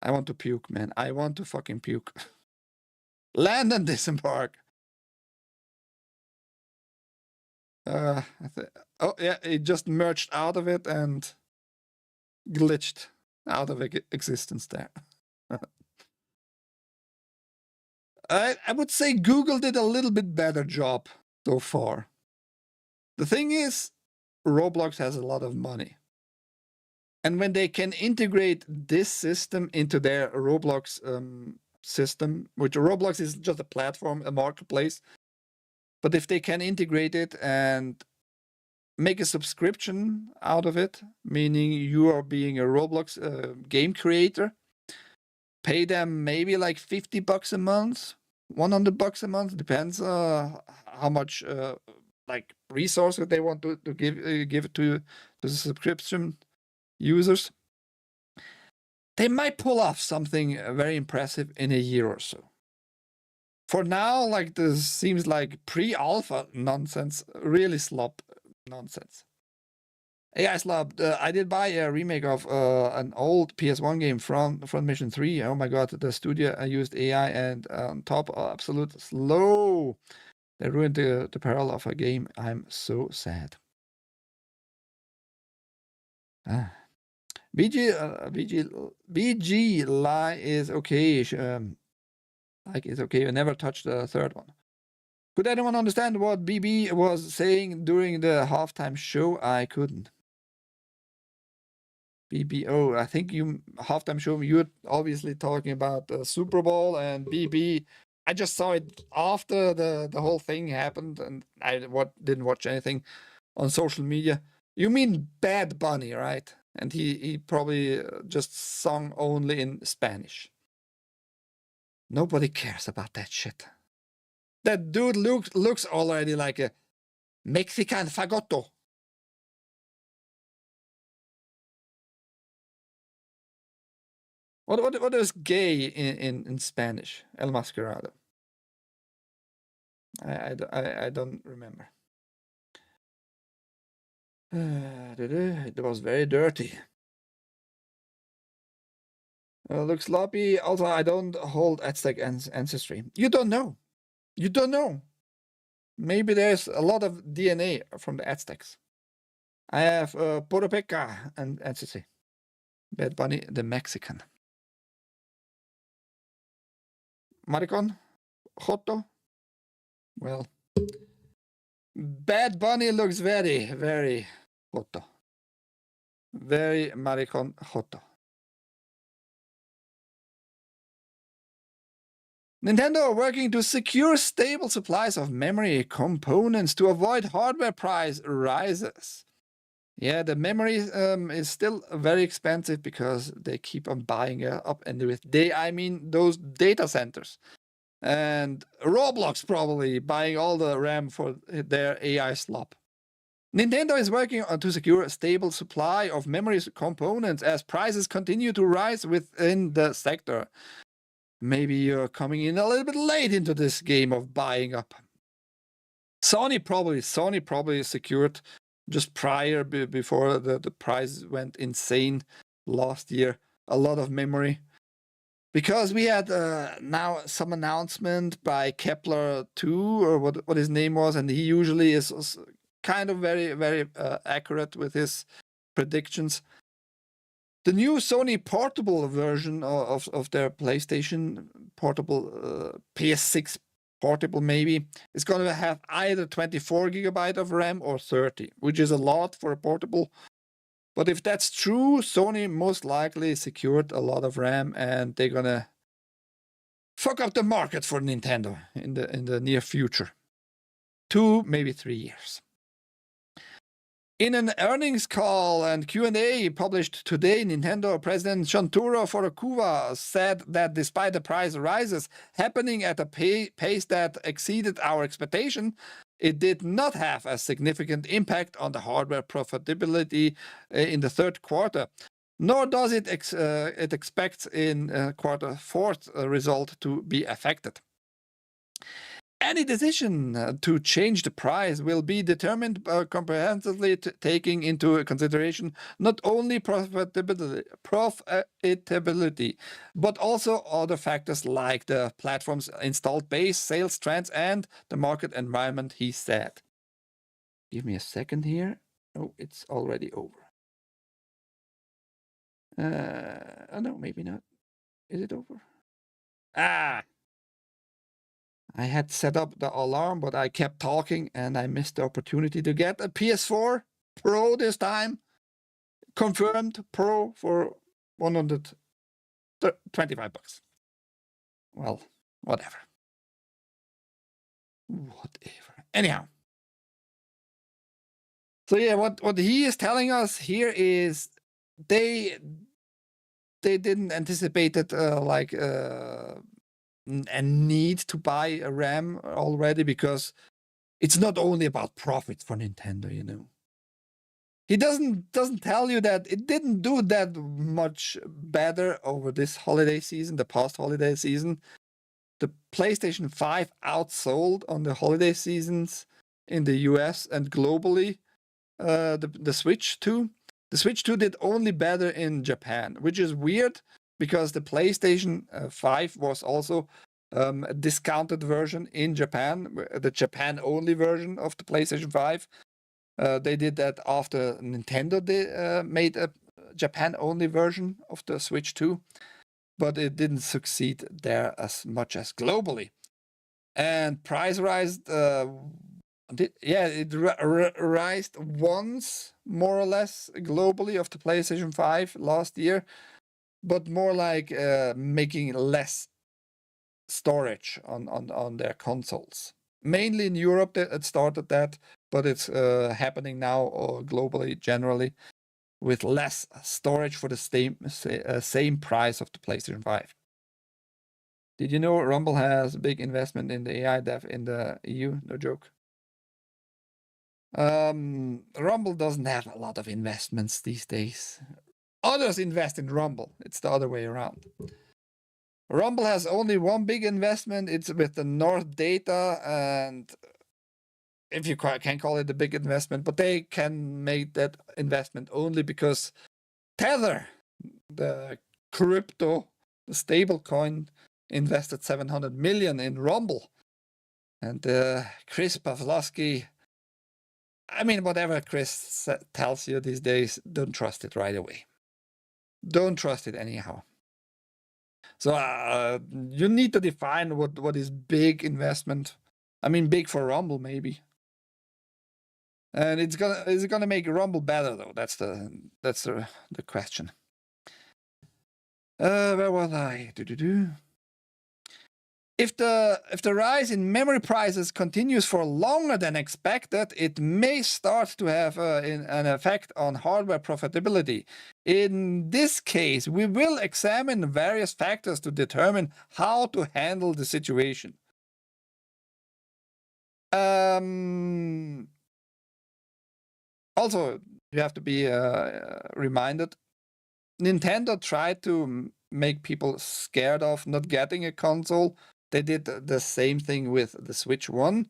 Speaker 1: I want to puke, man. I want to fucking puke. Land and disembark. Oh, yeah, it just merged out of it and glitched out of existence there. I would say Google did a little bit better job so far. The thing is, Roblox has a lot of money. And when they can integrate this system into their Roblox system, which Roblox is just a platform, a marketplace, but if they can integrate it and make a subscription out of it, meaning you are being a Roblox game creator, pay them maybe like $50 a month, $100 a month, depends how much like resources they want to give it to the subscription users. They might pull off something very impressive in a year or so. For now, like, this seems like pre-alpha nonsense, really slop nonsense. AI Slab, I did buy a remake of an old PS1 game from Mission 3. Oh my god, the studio used AI and on top, absolute slow. They ruined the peril of a game. I'm so sad. BG lie is okay. Like it's okay. I never touched the third one. Could anyone understand what BB was saying during the halftime show? I couldn't. BBO, I think you halftime show. You're obviously talking about the Super Bowl, and BB. I just saw it after the whole thing happened, and I didn't watch anything on social media. You mean Bad Bunny, right? And he probably just sung only in Spanish. Nobody cares about that shit. That dude looks already like a Mexican fagotto. What is gay in Spanish? El Mascarado. I don't remember. It was very dirty. Looks sloppy. Also, I don't hold Aztec ancestry. You don't know. You don't know. Maybe there's a lot of DNA from the Aztecs. I have Poropeca and ancestry. Bad Bunny, the Mexican. Maricon? Joto? Well, Bad Bunny looks very, very Joto. Very Maricon Joto. Nintendo working to secure stable supplies of memory components to avoid hardware price rises. Yeah, the memory is still very expensive because they keep on buying up, and with I mean those data centers. And Roblox probably buying all the RAM for their AI slop. Nintendo is working on to secure a stable supply of memory components as prices continue to rise within the sector. Maybe you're coming in a little bit late into this game of buying up. Sony probably secured just prior before the price went insane last year a lot of memory. Because we had now some announcement by Kepler 2 or what his name was, and he usually is kind of very, very accurate with his predictions. The new Sony portable version of their PlayStation portable, PS6 portable maybe, is going to have either 24 gigabyte of RAM or 30, which is a lot for a portable. But if that's true, Sony most likely secured a lot of RAM, and they're going to fuck up the market for Nintendo in the near future. 2, maybe 3 years. In an earnings call and Q&A published today, Nintendo President Shuntaro Furukawa said that despite the price rises happening at a pace that exceeded our expectation, it did not have a significant impact on the hardware profitability in the third quarter, nor does it expect in quarter fourth result to be affected. Any decision to change the price will be determined comprehensively, taking into consideration not only profitability, but also other factors like the platform's installed base, sales trends, and the market environment, he said. Give me a second here. Oh, it's already over. Oh no, maybe not. Is it over? I had set up the alarm, but I kept talking and I missed the opportunity to get a PS4 Pro this time. Confirmed Pro for $125. Well, whatever. Anyhow. So yeah, what he is telling us here is they didn't anticipate it a need to buy a RAM already, because it's not only about profit for Nintendo, you know. He doesn't tell you that it didn't do that much better over this holiday season, the past holiday season. The PlayStation 5 outsold on the holiday seasons in the US and globally. the Switch 2. The Switch 2 did only better in Japan, which is weird because the PlayStation 5 was also a discounted version in Japan, the Japan-only version of the PlayStation 5. They did that after Nintendo made a Japan-only version of the Switch 2, but it didn't succeed there as much as globally. And price rise, it rised once, more or less, globally of the PlayStation 5 last year, but more like making less storage on their consoles. Mainly in Europe, it started that, but it's happening now globally, generally, with less storage for the same price of the PlayStation 5. Did you know Rumble has a big investment in the AI dev in the EU? No joke. Rumble doesn't have a lot of investments these days. Others invest in Rumble. It's the other way around. Rumble has only one big investment. It's with the North Data, and if you can call it a big investment, but they can make that investment only because Tether, the crypto, the stable coin, invested 700 million in Rumble. And Chris Pavlovsky, I mean, whatever Chris tells you these days, don't trust it right away. Don't trust it anyhow. So you need to define what is big investment. I mean, big for Rumble maybe. And is it gonna make Rumble better though? That's the question. Where was I? If the rise in memory prices continues for longer than expected, it may start to have an effect on hardware profitability. In this case, we will examine various factors to determine how to handle the situation. Also, you have to be reminded, Nintendo tried to make people scared of not getting a console. They did the same thing with the Switch 1,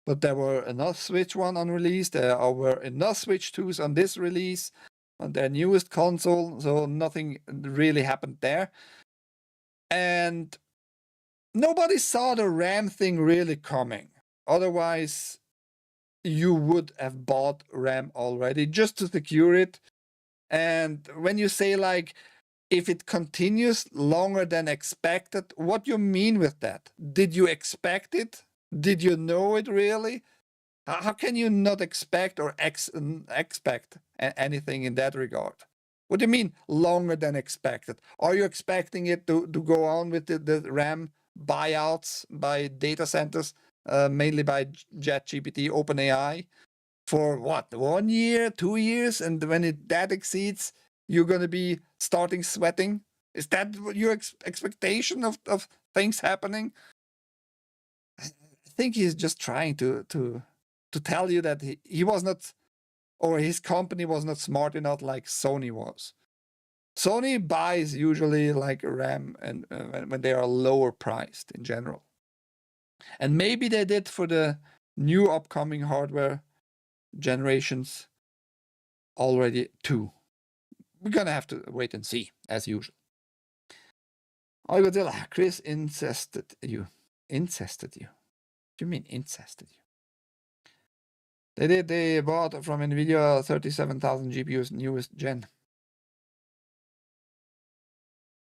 Speaker 1: but there were enough Switch 1 on release. There were enough Switch 2s on this release, on their newest console, so nothing really happened there. And nobody saw the RAM thing really coming. Otherwise, you would have bought RAM already just to secure it. And when you say like, if it continues longer than expected, what do you mean with that? Did you expect it? Did you know it really? How can you not expect or expect anything in that regard? What do you mean longer than expected? Are you expecting it to go on with the RAM buyouts by data centers, mainly by ChatGPT, OpenAI, for what, 1 year, 2 years? And when that exceeds, you're going to be starting sweating? Is that your expectation of things happening? I think he's just trying to tell you that he was not, or his company was not smart enough like Sony was. Sony buys usually like RAM and when they are lower priced in general. And maybe they did for the new upcoming hardware generations already too. We're gonna have to wait and see, as usual. Oh, Godzilla, Chris incested you. Incested you? What do you mean incested you? They bought from NVIDIA 37,000 GPUs newest gen.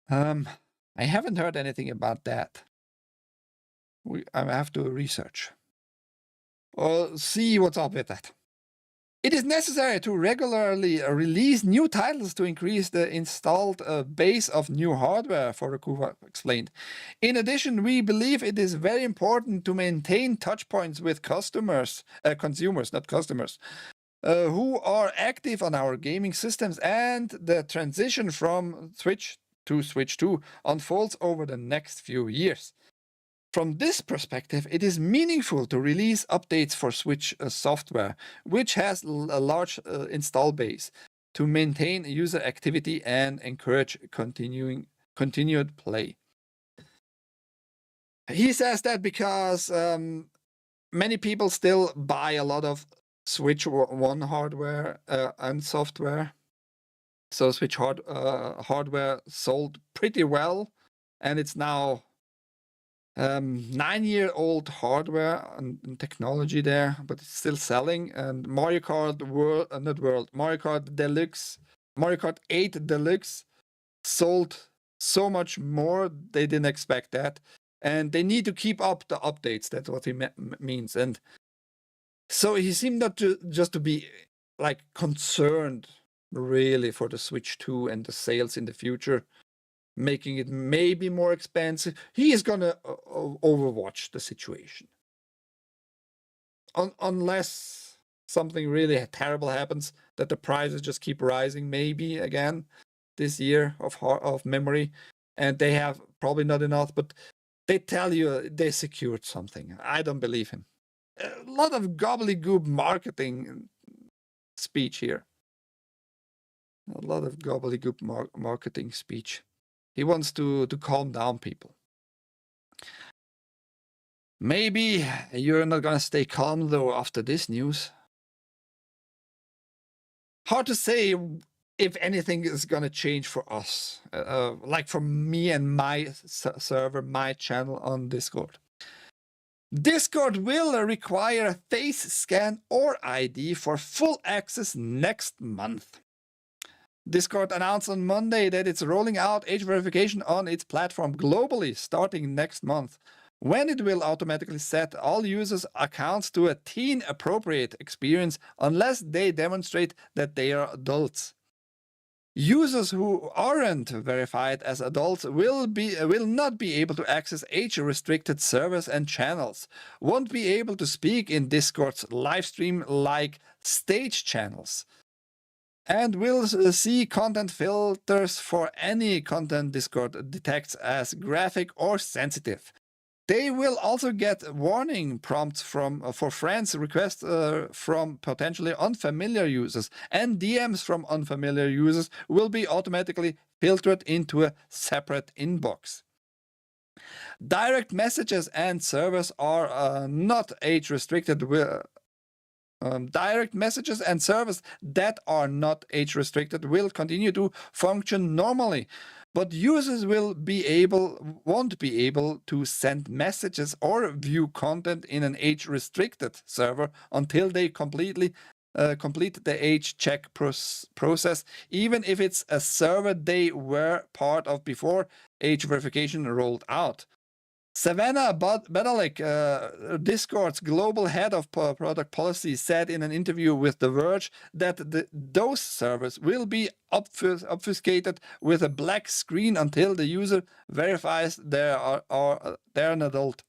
Speaker 1: I haven't heard anything about that. I have to research or see what's up with that. It is necessary to regularly release new titles to increase the installed base of new hardware, Furukawa explained. In addition, we believe it is very important to maintain touchpoints with consumers, not customers, who are active on our gaming systems, and the transition from Switch to Switch 2 unfolds over the next few years. From this perspective, it is meaningful to release updates for Switch software, which has a large install base, to maintain user activity and encourage continued play. He says that because many people still buy a lot of Switch 1 hardware and software. So Switch hardware sold pretty well, and it's now 9-year-old hardware and technology there, but it's still selling. And Mario Kart Mario Kart Deluxe, Mario Kart 8 Deluxe sold so much more. They didn't expect that, and they need to keep up the updates. That's what he means. And so he seemed not to just to be like concerned really for the Switch 2 and the sales in the future, making it maybe more expensive. He is gonna overwatch the situation. Unless something really terrible happens, that the prices just keep rising maybe again this year of memory, and they have probably not enough, but they tell you they secured something. I don't believe him. A lot of gobbledygook marketing speech here. A lot of gobbledygook marketing speech. He wants to calm down people. Maybe you're not gonna stay calm though after this news. Hard to say if anything is gonna change for us, like for me and my server, my channel on Discord. Discord will require a face scan or ID for full access next month. Discord announced on Monday that it's rolling out age verification on its platform globally starting next month, when it will automatically set all users' accounts to a teen-appropriate experience unless they demonstrate that they are adults. Users who aren't verified as adults will not be able to access age-restricted servers and channels, won't be able to speak in Discord's livestream like stage channels, and will see content filters for any content Discord detects as graphic or sensitive. They will also get warning prompts for friends requests from potentially unfamiliar users, and DMs from unfamiliar users will be automatically filtered into a separate inbox. Direct messages and servers are not age restricted. Direct messages and servers that are not age restricted will continue to function normally, but users won't be able to send messages or view content in an age-restricted server until they complete the age check process, even if it's a server they were part of before age verification rolled out. Savannah Badalik, Discord's global head of product policy, said in an interview with The Verge that those servers will be obfuscated with a black screen until the user verifies they're an adult.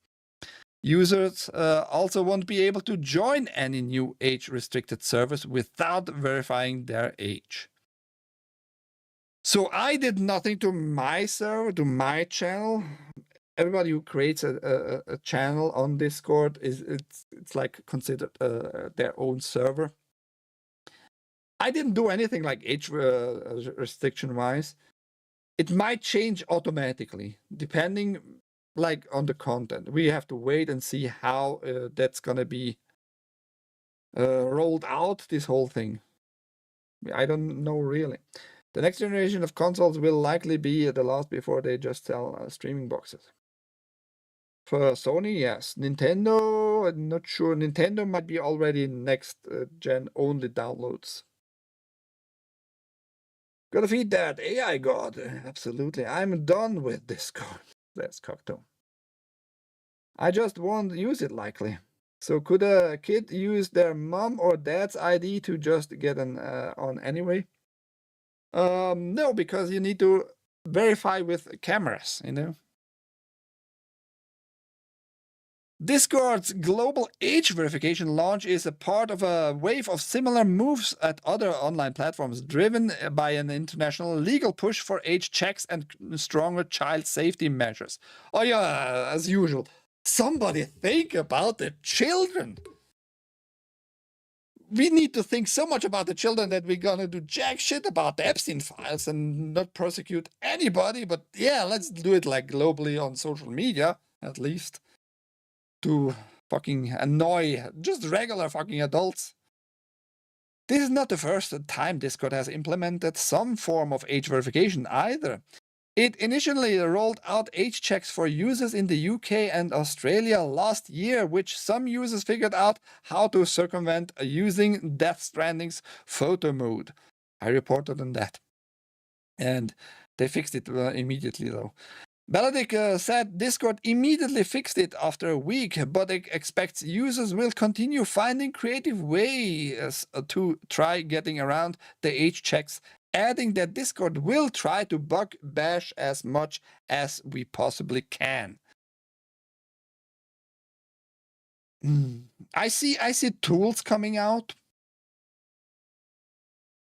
Speaker 1: Users also won't be able to join any new age-restricted servers without verifying their age. So I did nothing to my server, to my channel. Everybody who creates a channel on Discord it's like considered their own server. I didn't do anything like age restriction wise. It might change automatically depending like on the content. We have to wait and see how that's gonna be rolled out, this whole thing. I don't know really. The next generation of consoles will likely be the last before they just sell streaming boxes. For Sony, yes. Nintendo, I'm not sure. Nintendo might be already next gen only downloads. Gotta feed that AI god. Absolutely. I'm done with Discord. That's Cocteau. I just won't use it likely. So could a kid use their mom or dad's ID to just get on anyway? No, because you need to verify with cameras, you know. Discord's global age verification launch is a part of a wave of similar moves at other online platforms, driven by an international legal push for age checks and stronger child safety measures. Oh yeah, as usual. Somebody think about the children. We need to think so much about the children that we're gonna do jack shit about the Epstein files and not prosecute anybody. But yeah, let's do it like globally on social media, at least, to fucking annoy just regular fucking adults. This is not the first time Discord has implemented some form of age verification either. It initially rolled out age checks for users in the UK and Australia last year, which some users figured out how to circumvent using Death Stranding's photo mode. I reported on that. And they fixed it immediately, though. Baladik said Discord immediately fixed it after a week, but it expects users will continue finding creative ways to try getting around the age checks, adding that Discord will try to bug bash as much as we possibly can. I see tools coming out.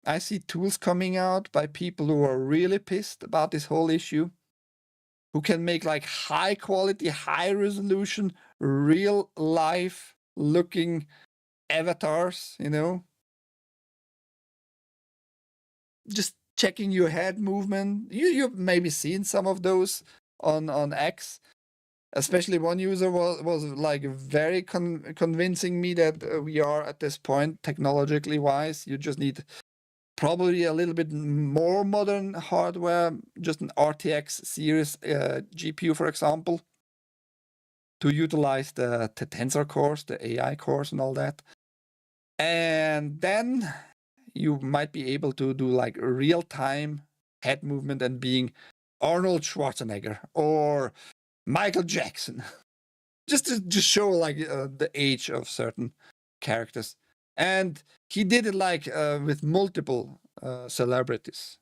Speaker 1: I see tools coming out by people who are really pissed about this whole issue, who can make like high quality, high resolution, real life looking avatars, you know, just checking your head movement. You've maybe seen some of those on X. Especially one user was like very convincing me that we are at this point technologically wise. You just need probably a little bit more modern hardware, just an RTX series GPU, for example, to utilize the tensor cores, the AI cores and all that. And then you might be able to do like real-time head movement and being Arnold Schwarzenegger or Michael Jackson, just to show like the age of certain characters. And he did it like with multiple celebrities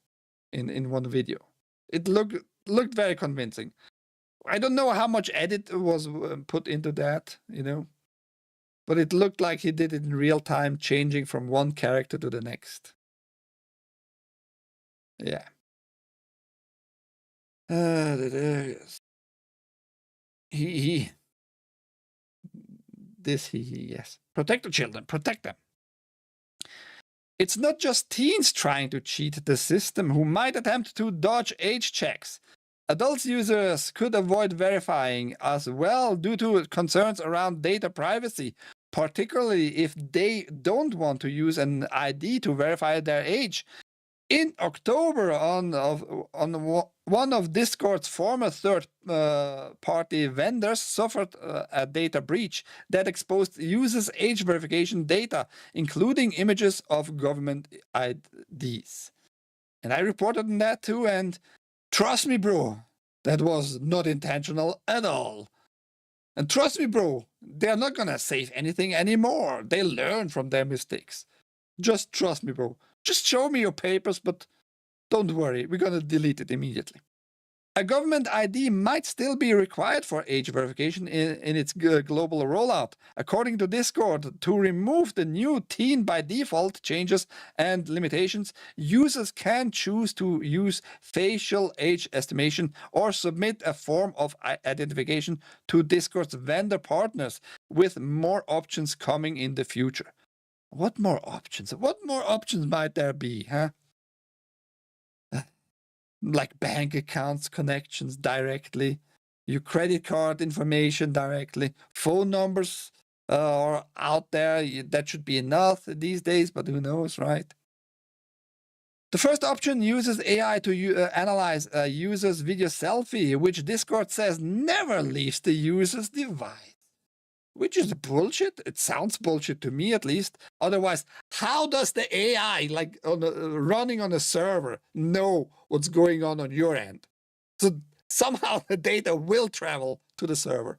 Speaker 1: in one video. It looked very convincing. I don't know how much edit was put into that, you know, but it looked like he did it in real time, changing from one character to the next. Yeah. Yes. Protect the children, protect them. It's not just teens trying to cheat the system who might attempt to dodge age checks. Adult users could avoid verifying as well due to concerns around data privacy, particularly if they don't want to use an ID to verify their age. In October, on one of Discord's former third-party vendors suffered a data breach that exposed users' age verification data, including images of government IDs. And I reported on that too, and trust me, bro, that was not intentional at all. And trust me, bro, they're not gonna save anything anymore. They learn from their mistakes. Just trust me, bro. Just show me your papers, but don't worry, we're gonna delete it immediately. A government ID might still be required for age verification in its global rollout. According to Discord, to remove the new teen by default changes and limitations, users can choose to use facial age estimation or submit a form of identification to Discord's vendor partners, with more options coming in the future. What more options? What more options might there be, huh? Like bank accounts connections directly, your credit card information directly, phone numbers are out there. That should be enough these days, but who knows, right? The first option uses AI to analyze a user's video selfie, which Discord says never leaves the user's device. Which is bullshit. It sounds bullshit to me, at least. Otherwise, how does the AI, like running on a server, know what's going on your end? So somehow the data will travel to the server.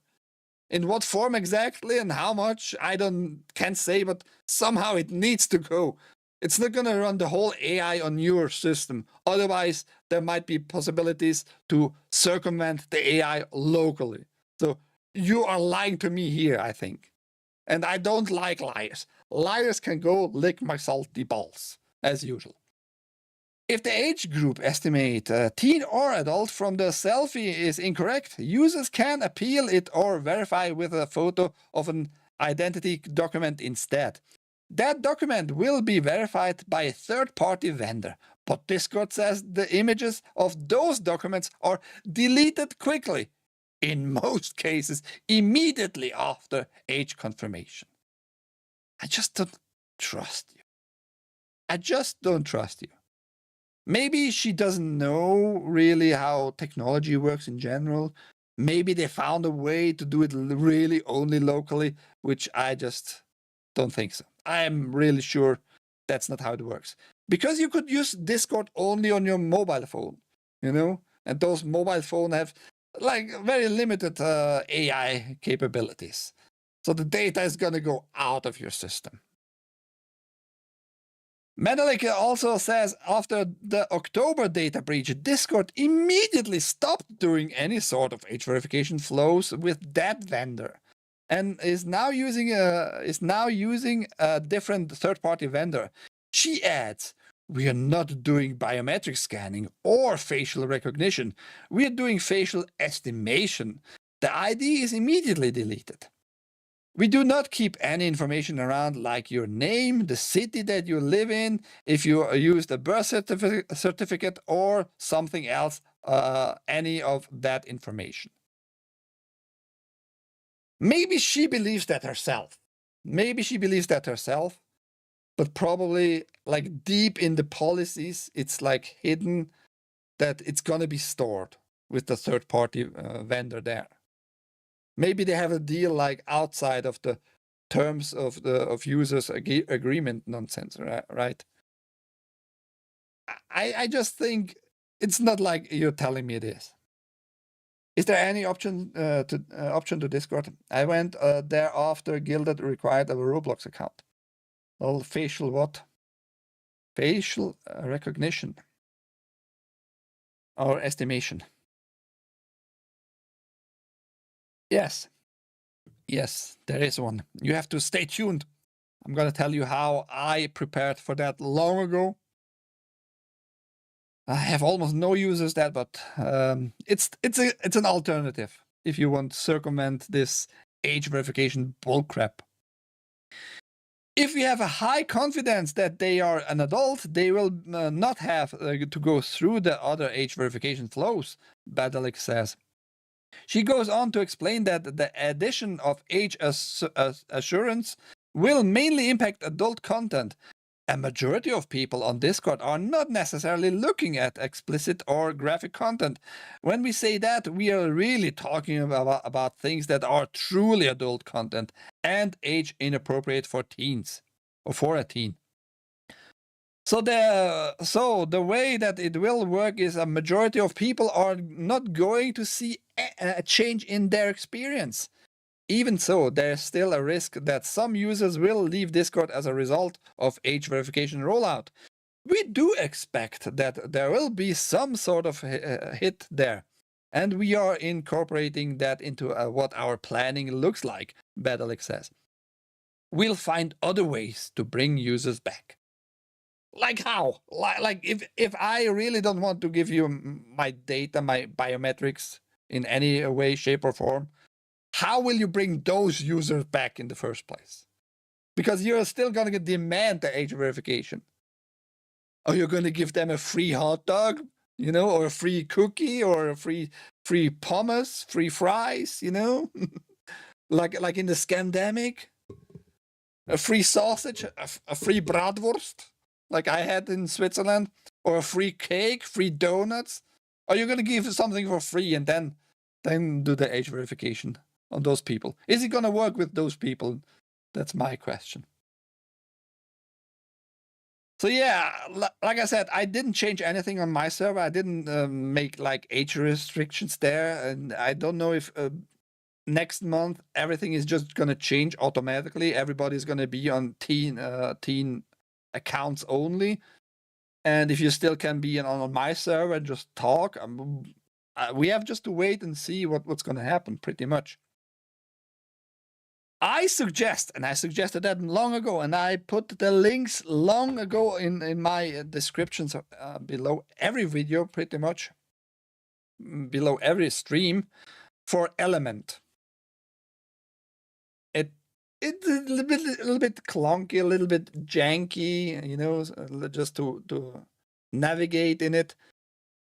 Speaker 1: In what form exactly and how much, I can't say, but somehow it needs to go. It's not going to run the whole AI on your system. Otherwise, there might be possibilities to circumvent the AI locally. So you are lying to me here, I think. And I don't like liars. Liars can go lick my salty balls, as usual. If the age group estimate, teen or adult, from the selfie is incorrect, users can appeal it or verify with a photo of an identity document instead. That document will be verified by a third-party vendor, but Discord says the images of those documents are deleted quickly, in most cases immediately after age confirmation. I just don't trust you. I just don't trust you. Maybe she doesn't know really how technology works in general. Maybe they found a way to do it really only locally, which I just don't think so. I'm really sure that's not how it works. Because you could use Discord only on your mobile phone, you know? And those mobile phones have like very limited AI capabilities. So the data is going to go out of your system. Menelik also says after the October data breach, Discord immediately stopped doing any sort of age verification flows with that vendor, and is now using a different third-party vendor. She adds, "We are not doing biometric scanning or facial recognition. We are doing facial estimation. The ID is immediately deleted. We do not keep any information around like your name, the city that you live in, if you used a birth certificate or something else, any of that information." Maybe she believes that herself. But probably like deep in the policies, it's like hidden that it's going to be stored with the third-party vendor there. Maybe they have a deal like outside of the terms of users agreement nonsense, right? I just think it's not like you're telling me it is. Is there any option to Discord? I went there after Gilded required a Roblox account. Well, facial what? Facial recognition or estimation. Yes, there is one. You have to stay tuned. I'm going to tell you how I prepared for that long ago. I have almost no users that, but it's an alternative if you want to circumvent this age verification bullcrap. If you have a high confidence that they are an adult, they will not have to go through the other age verification flows, Badalik says. She goes on to explain that the addition of age assurance will mainly impact adult content. A majority of people on Discord are not necessarily looking at explicit or graphic content. When we say that, we are really talking about things that are truly adult content and age inappropriate for teens or for a teen. So the way that it will work is a majority of people are not going to see a change in their experience. Even so, there's still a risk that some users will leave Discord as a result of age verification rollout. We do expect that there will be some sort of hit there, and we are incorporating that into what our planning looks like, Badalik says. We'll find other ways to bring users back. Like how? Like if I really don't want to give you my data, my biometrics in any way, shape, or form, how will you bring those users back in the first place? Because you're still going to demand the age verification. Are you going to give them a free hot dog, or a free cookie, or a free pommes, free fries, like in the scandemic? A free sausage, a free bratwurst, like I had in Switzerland, or a free cake, free donuts? Are you going to give something for free and then do the age verification on those people? Is it going to work with those people? That's my question. So yeah, like I said, I didn't change anything on my server. I didn't make like age restrictions there, and I don't know if next month everything is just going to change automatically. Everybody's going to be on teen accounts only, and if you still can be on my server and just talk, we have just to wait and see what's going to happen, pretty much. I suggested that long ago, and I put the links long ago in my descriptions below every video, pretty much, below every stream, for Element. It's a little bit clunky, a little bit janky, just to navigate in it.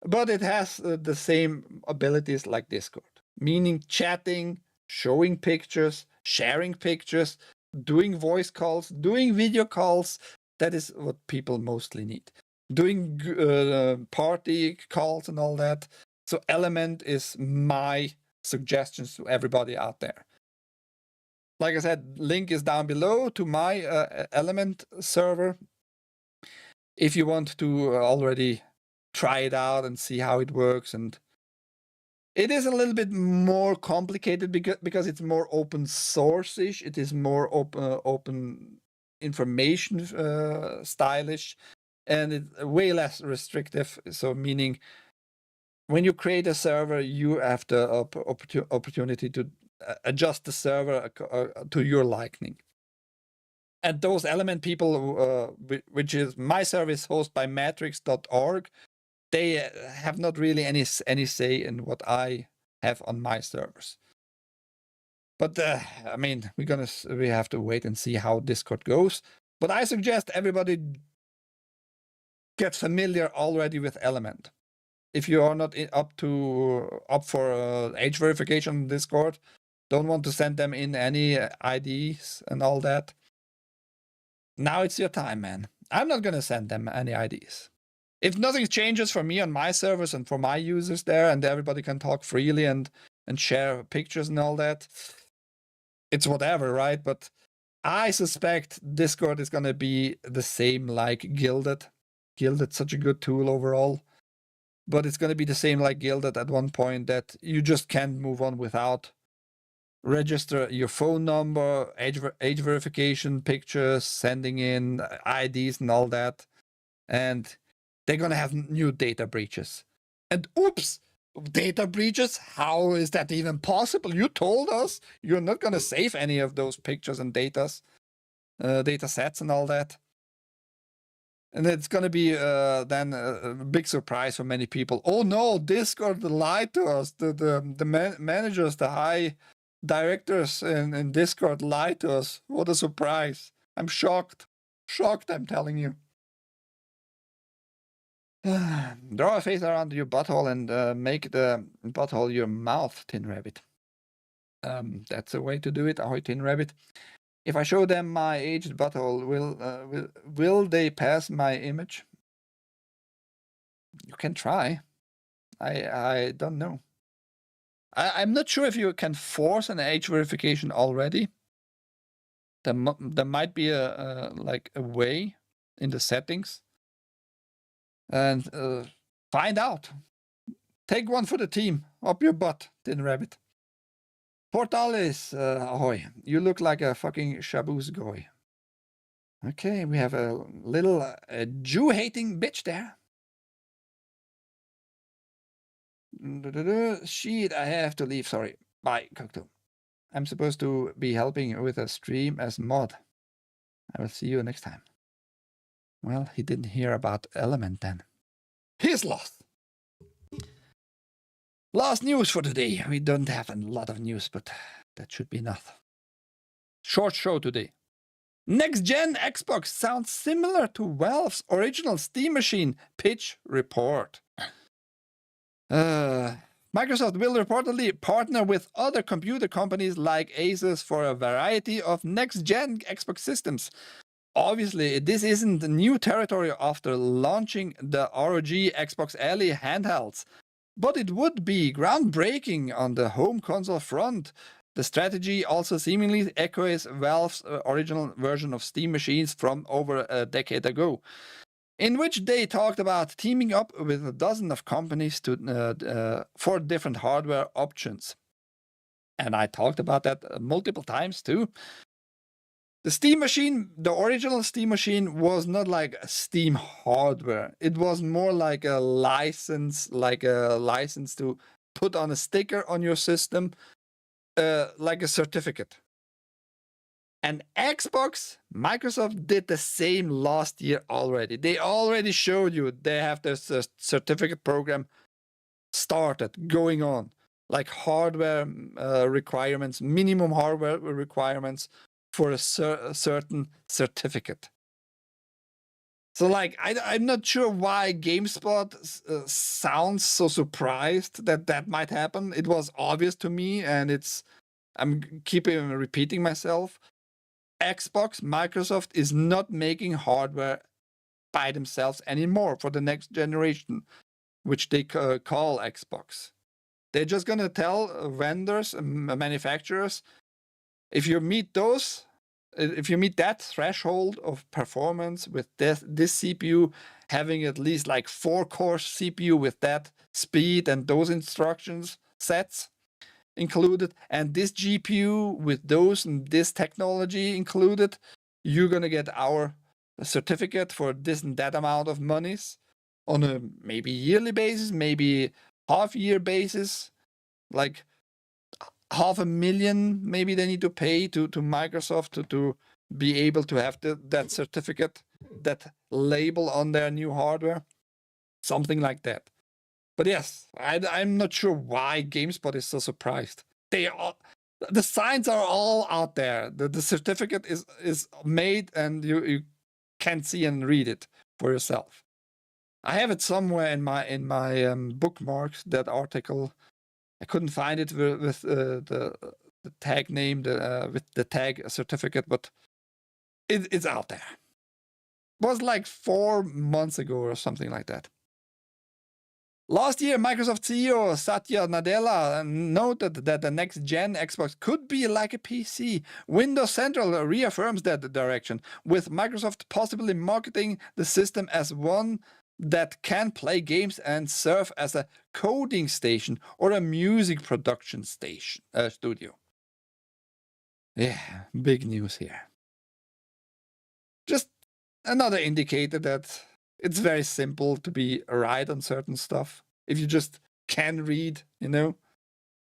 Speaker 1: But it has the same abilities like Discord, meaning chatting, showing pictures, sharing pictures, doing voice calls, doing video calls. That is what people mostly need. Doing party calls and all that. So Element is my suggestions to everybody out there. Like I said, link is down below to my Element server. If you want to already try it out and see how it works. And it is a little bit more complicated because it's more open source-ish. It is more open information stylish, and it's way less restrictive. So meaning when you create a server, you have the opportunity to adjust the server to your liking. And those Element people, which is my service hosted by matrix.org, they have not really any say in what I have on my servers. But I mean, we have to wait and see how Discord goes. But I suggest everybody get familiar already with Element. If you are not up for age verification on Discord, don't want to send them in any IDs and all that. Now it's your time, man. I'm not gonna send them any IDs. If nothing changes for me on my servers and for my users there, and everybody can talk freely and share pictures and all that, it's whatever, right? But I suspect Discord is going to be the same like Guilded. Guilded's such a good tool overall. But it's going to be the same like Guilded at one point, that you just can't move on without register your phone number, age verification, pictures, sending in IDs and all that. And they're going to have new data breaches. And oops, data breaches? How is that even possible? You told us you're not going to save any of those pictures and data sets and all that. And it's going to be then a big surprise for many people. Oh no, Discord lied to us. The managers, the high directors in Discord lied to us. What a surprise. I'm shocked. Shocked, I'm telling you. Draw a face around your butthole and make the butthole your mouth, Tin Rabbit. That's a way to do it, ahoy Tin Rabbit. If I show them my aged butthole, will they pass my image? You can try. I don't know. I'm not sure if you can force an age verification already. There might be a way in the settings. And find out. Take one for the team. Up your butt, Tin Rabbit. Portalis, ahoy. You look like a fucking shaboos goy. Okay, we have a little Jew-hating bitch there. Shit, I have to leave, sorry. Bye, Cocteau. I'm supposed to be helping with a stream as mod. I will see you next time. Well, he didn't hear about Element then. He's lost. Last news for today. We don't have a lot of news, but that should be enough. Short show today. Next-gen Xbox sounds similar to Valve's original Steam machine pitch report. Microsoft will reportedly partner with other computer companies like Asus for a variety of next-gen Xbox systems. Obviously, this isn't new territory after launching the ROG Xbox Ellie handhelds, but it would be groundbreaking on the home console front. The strategy also seemingly echoes Valve's original version of Steam machines from over a decade ago, in which they talked about teaming up with a dozen of companies for different hardware options. And I talked about that multiple times too. The Steam machine, the original Steam machine, was not like Steam hardware. It was more like a license to put on a sticker on your system, like a certificate. And Microsoft did the same last year already. They already showed you they have this certificate program started going on, like hardware requirements, minimum hardware requirements for a certain certificate. So like, I'm not sure why GameSpot sounds so surprised that might happen. It was obvious to me, and I'm keeping repeating myself. Xbox, Microsoft is not making hardware by themselves anymore for the next generation, which they call Xbox. They're just going to tell vendors and manufacturers, if you meet that threshold of performance with this CPU, having at least like 4-core CPU with that speed and those instructions sets included, and this GPU with those and this technology included, you're going to get our certificate for this and that amount of monies on a maybe yearly basis, maybe half-year basis, like $500,000 maybe they need to pay to Microsoft to be able to have that certificate, that label on their new hardware, something like that. But yes, I'm not sure why GameSpot is so surprised. The signs are all out there. The certificate is made, and you can see and read it for yourself. I have it somewhere in my bookmarks, that article. I couldn't find it with the tag name, with the tag certificate, but it's out there. It was like 4 months ago or something like that. Last year, Microsoft CEO Satya Nadella noted that the next-gen Xbox could be like a PC. Windows Central reaffirms that direction, with Microsoft possibly marketing the system as one that can play games and serve as a coding station or a music production studio. Yeah, big news here. Just another indicator that it's very simple to be right on certain stuff. If you just can read,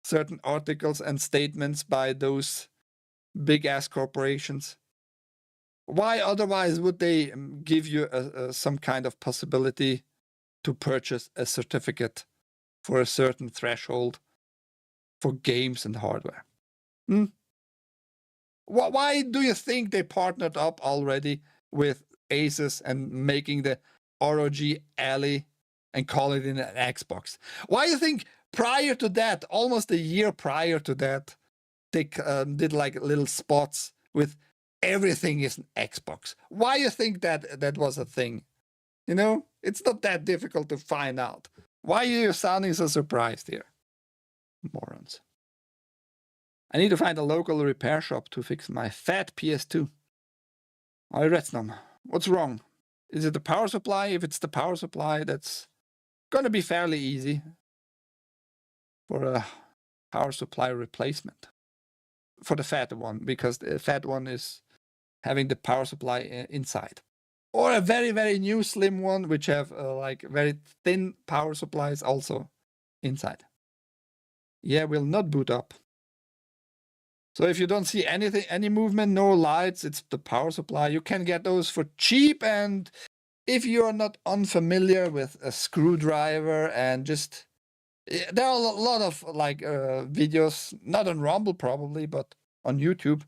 Speaker 1: certain articles and statements by those big-ass corporations. Why otherwise would they give you some kind of possibility to purchase a certificate for a certain threshold for games and hardware? Why do you think they partnered up already with Asus and making the ROG Ally and call it in an Xbox? Why do you think prior to that, almost a year prior to that, they did like little spots with everything is an Xbox? Why do you think that was a thing? It's not that difficult to find out. Why are you sounding so surprised here? Morons. I need to find a local repair shop to fix my fat PS2. I read some. What's wrong? Is it the power supply? If it's the power supply, that's gonna be fairly easy for a power supply replacement. For the fat one, because the fat one is having the power supply inside. Or a very, very new slim one, which have like very thin power supplies also inside. Yeah, will not boot up. So if you don't see anything, any movement, no lights, it's the power supply. You can get those for cheap, and if you're not unfamiliar with a screwdriver and just... There are a lot of like videos, not on Rumble probably, but on YouTube,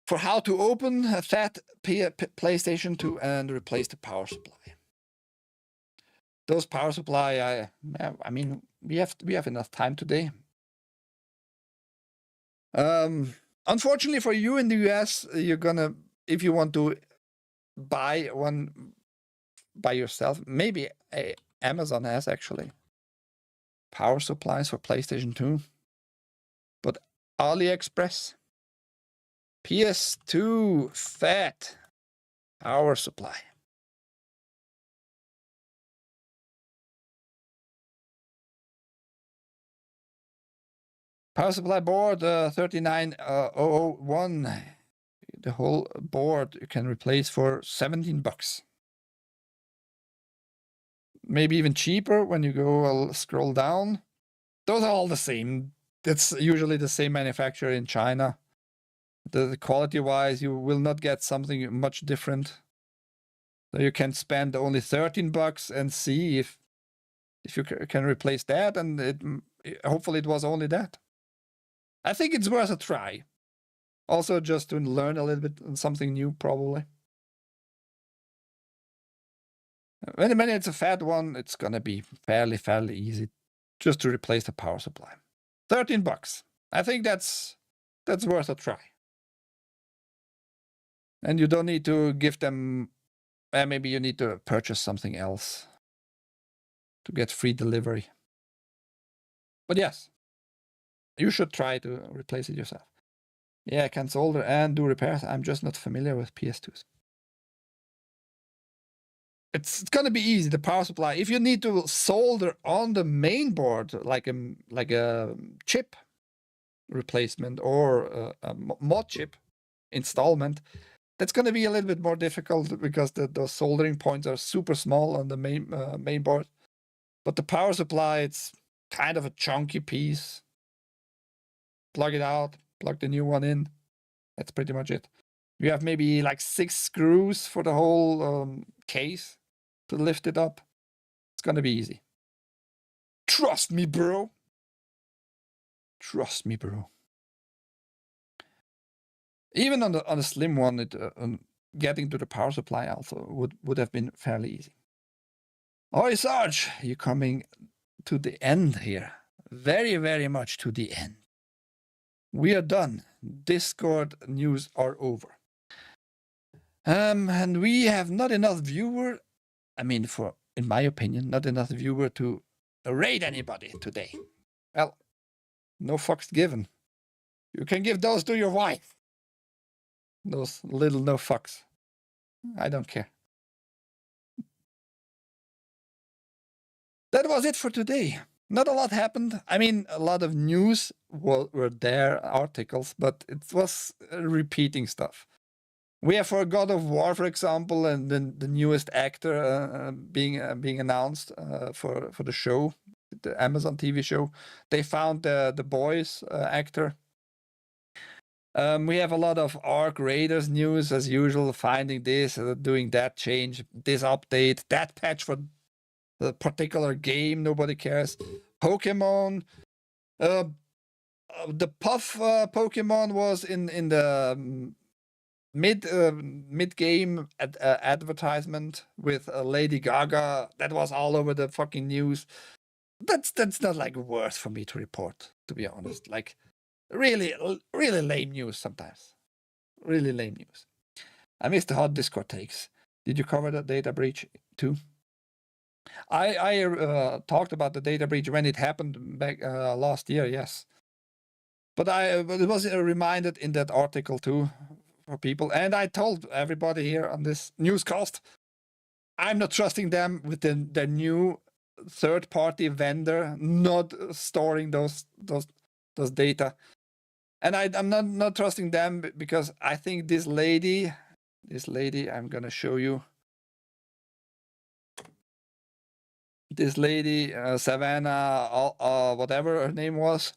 Speaker 1: for how to open a fat PlayStation 2 and replace the power supply. Those power supply, I mean, we have enough time today. Unfortunately for you in the US, you're gonna, if you want to buy one by yourself, maybe Amazon has actually power supplies for PlayStation 2, but AliExpress, PS2 fat power supply. Power supply board 39001. The whole board you can replace for $17. Maybe even cheaper when you go scroll down. Those are all the same. That's usually the same manufacturer in China. The quality-wise, you will not get something much different. So you can spend only $13 and see if you can replace that, and hopefully it was only that. I think it's worth a try. Also, just to learn a little bit something new, probably. When it's a fat one, it's gonna be fairly easy just to replace the power supply. $13. I think that's worth a try. And you don't need to give them, maybe you need to purchase something else to get free delivery. But yes, you should try to replace it yourself. Yeah, I can solder and do repairs. I'm just not familiar with PS2s. It's going to be easy, the power supply. If you need to solder on the main board, like a chip replacement or a mod chip installment, that's going to be a little bit more difficult because those soldering points are super small on the main board. But the power supply, it's kind of a chunky piece. Plug it out, plug the new one in. That's pretty much it. You have maybe like 6 screws for the whole case to lift it up. It's going to be easy. Trust me, bro. Trust me, bro. Even on the slim one, getting to the power supply also would have been fairly easy. Oi, Sarge, you're coming to the end here. Very, very much to the end. We are done. Discord news are over. And we have not enough viewer. I mean, in my opinion, not enough viewer to raid anybody today. Well, no fucks given. You can give those to your wife. Those little no fucks. I don't care. That was it for today. Not a lot happened. I mean, a lot of news were there, articles, but it was repeating stuff. We have for God of War, for example, and the newest actor being announced for the show, the Amazon TV show. They found the Boys actor. We have a lot of Ark Raiders news as usual, finding this, doing that change, this update, that patch for the particular game, nobody cares. Pokemon, the Puff Pokemon was in the mid-game advertisement with Lady Gaga. That was all over the fucking news. That's not like worth for me to report, to be honest. Like really lame news sometimes. Really lame news. I missed the hot Discord takes. Did you cover the data breach too? I talked about the data breach when it happened back last year, yes. But it was reminded in that article too for people. And I told everybody here on this newscast, I'm not trusting them with their new third-party vendor not storing those data. And I'm not trusting them because I think this lady, I'm gonna show you. This lady, Savannah, whatever her name was,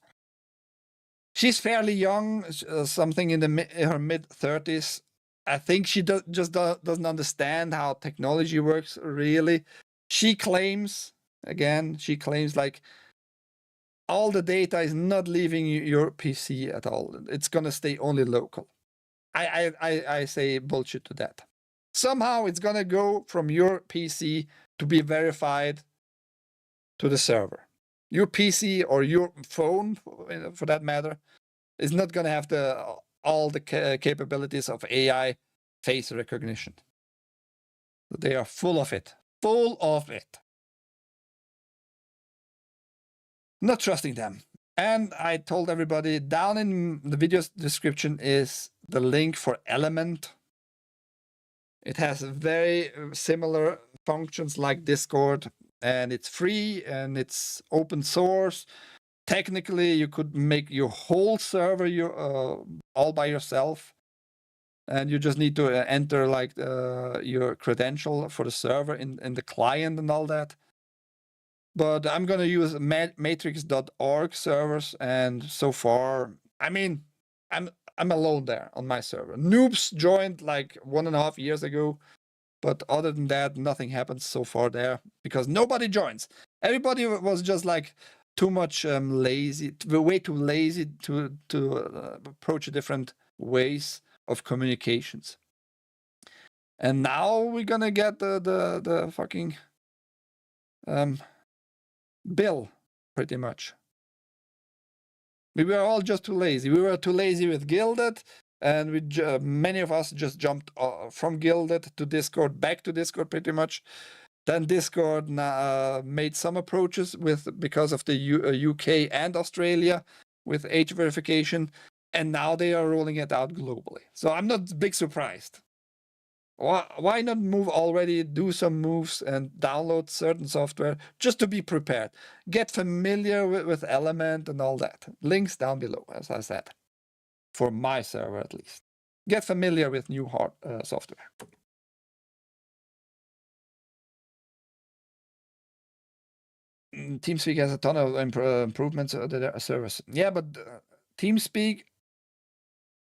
Speaker 1: she's fairly young, something in her mid-30s. I think she just doesn't understand how technology works, really. She claims like all the data is not leaving your PC at all. It's going to stay only local. I say bullshit to that. Somehow it's going to go from your PC to be verified to the server. Your PC or your phone, for that matter, is not going to have all the capabilities of AI face recognition. They are full of it. Full of it. Not trusting them. And I told everybody, down in the video description is the link for Element. It has very similar functions like Discord, and it's free and it's open source. Technically, you could make your whole server all by yourself, and you just need to enter like your credential for the server in the client and all that. But I'm going to use matrix.org servers, and so far, I mean, I'm alone there on my server. Noobs joined like 1.5 years ago, but other than that, nothing happens so far there because nobody joins. Everybody was just like too much lazy, way too lazy to approach different ways of communications. And now we're gonna get the fucking bill, pretty much. We were all just too lazy. We were too lazy with Gilded. and many of us just jumped from Guilded to Discord, back to Discord pretty much. Then Discord made some approaches because of the UK and Australia with age verification, and now they are rolling it out globally. So I'm not big surprised. Why not move already, do some moves and download certain software just to be prepared. Get familiar with Element and all that. Links down below, as I said, for my server at least. Get familiar with new software. TeamSpeak has a ton of improvements to their service. Yeah, but TeamSpeak,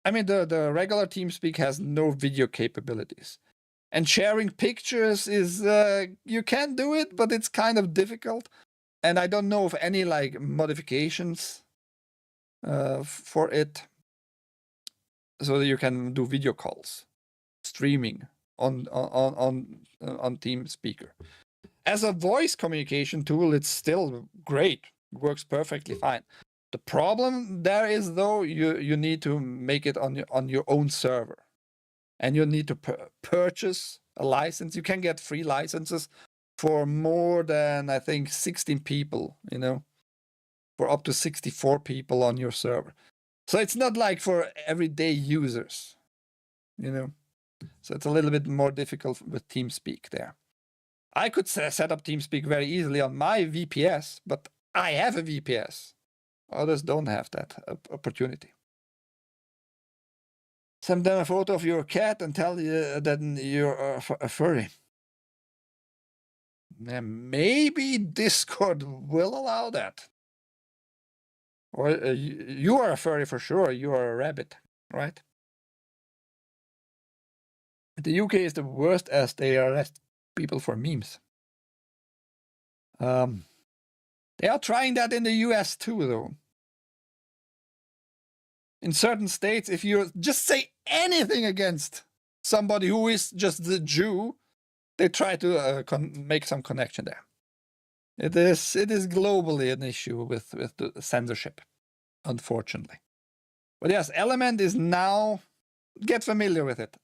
Speaker 1: I mean, the regular TeamSpeak has no video capabilities. And sharing pictures is, you can do it, but it's kind of difficult. And I don't know of any like modifications for it, so that you can do video calls, streaming on TeamSpeaker. As a voice communication tool, it's still great, works perfectly fine. The problem there is, though, you need to make it on your own server, and you need to purchase a license. You can get free licenses for more than, I think, 16 people, you know, for up to 64 people on your server. So it's not like for everyday users, you know. So it's a little bit more difficult with TeamSpeak there. I could set up TeamSpeak very easily on my VPS, but I have a VPS. Others don't have that opportunity. Send them a photo of your cat and tell you that you're a furry. Maybe Discord will allow that. Or you are a furry for sure. You are a rabbit, right? The UK is the worst, as they arrest people for memes. They are trying that in the US too, though. In certain states, if you just say anything against somebody who is just the Jew, they try to make some connection there. It is globally an issue with the censorship, unfortunately. But yes, Element is now, get familiar with it.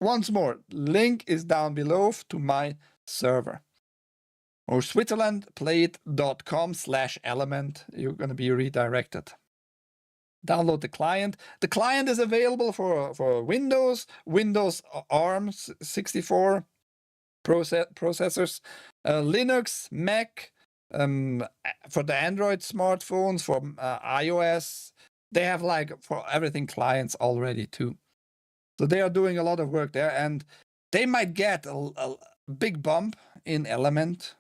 Speaker 1: Once more, link is down below to my server. Or switzerland.playit.com/element. You're going to be redirected. Download the client. The client is available for Windows, Windows ARM 64 processors, Linux, Mac, for the Android smartphones, for iOS. They have like for everything clients already too. So they are doing a lot of work there, and they might get a big bump in Element,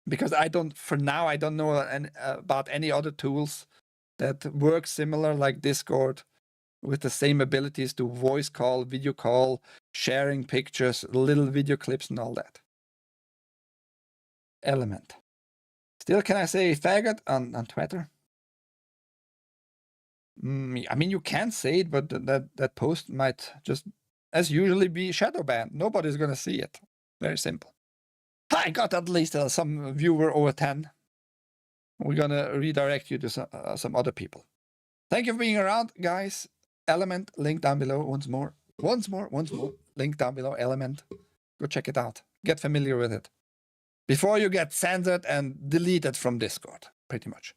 Speaker 1: because for now I don't know about any other tools that work similar like Discord, with the same abilities to voice call, video call, sharing pictures, little video clips and all that. Element. Still, can I say faggot on Twitter? I mean, you can say it, but that post might just, as usually, be shadow banned. Nobody's going to see it. Very simple. I got at least some viewer over 10. We're going to redirect you to some other people. Thank you for being around, guys. Element, link down below once more. Link down below, Element. Go check it out. Get familiar with it before you get censored and deleted from Discord, pretty much.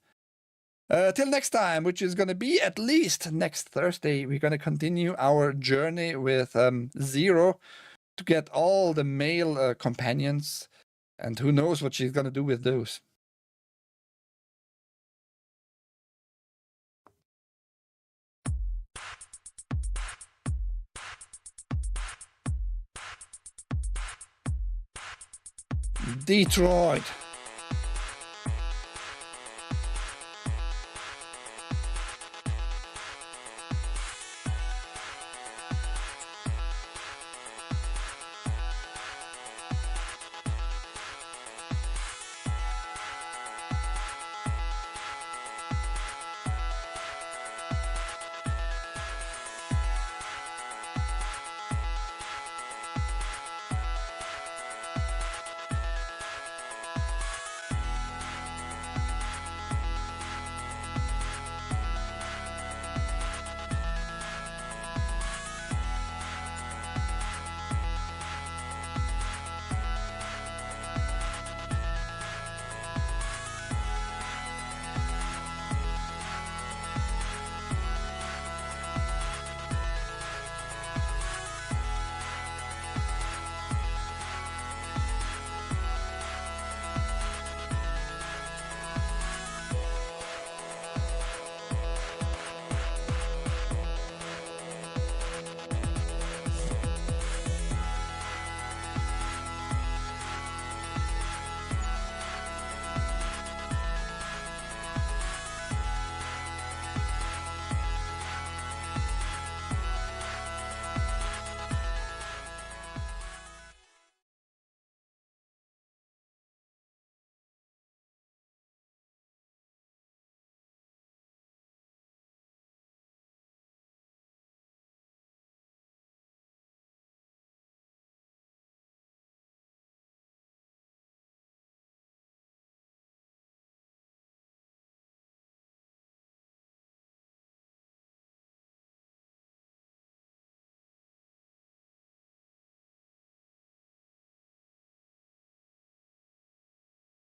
Speaker 1: Till next time, which is going to be at least next Thursday, we're going to continue our journey with Zero to get all the male companions, and who knows what she's going to do with those. Detroit.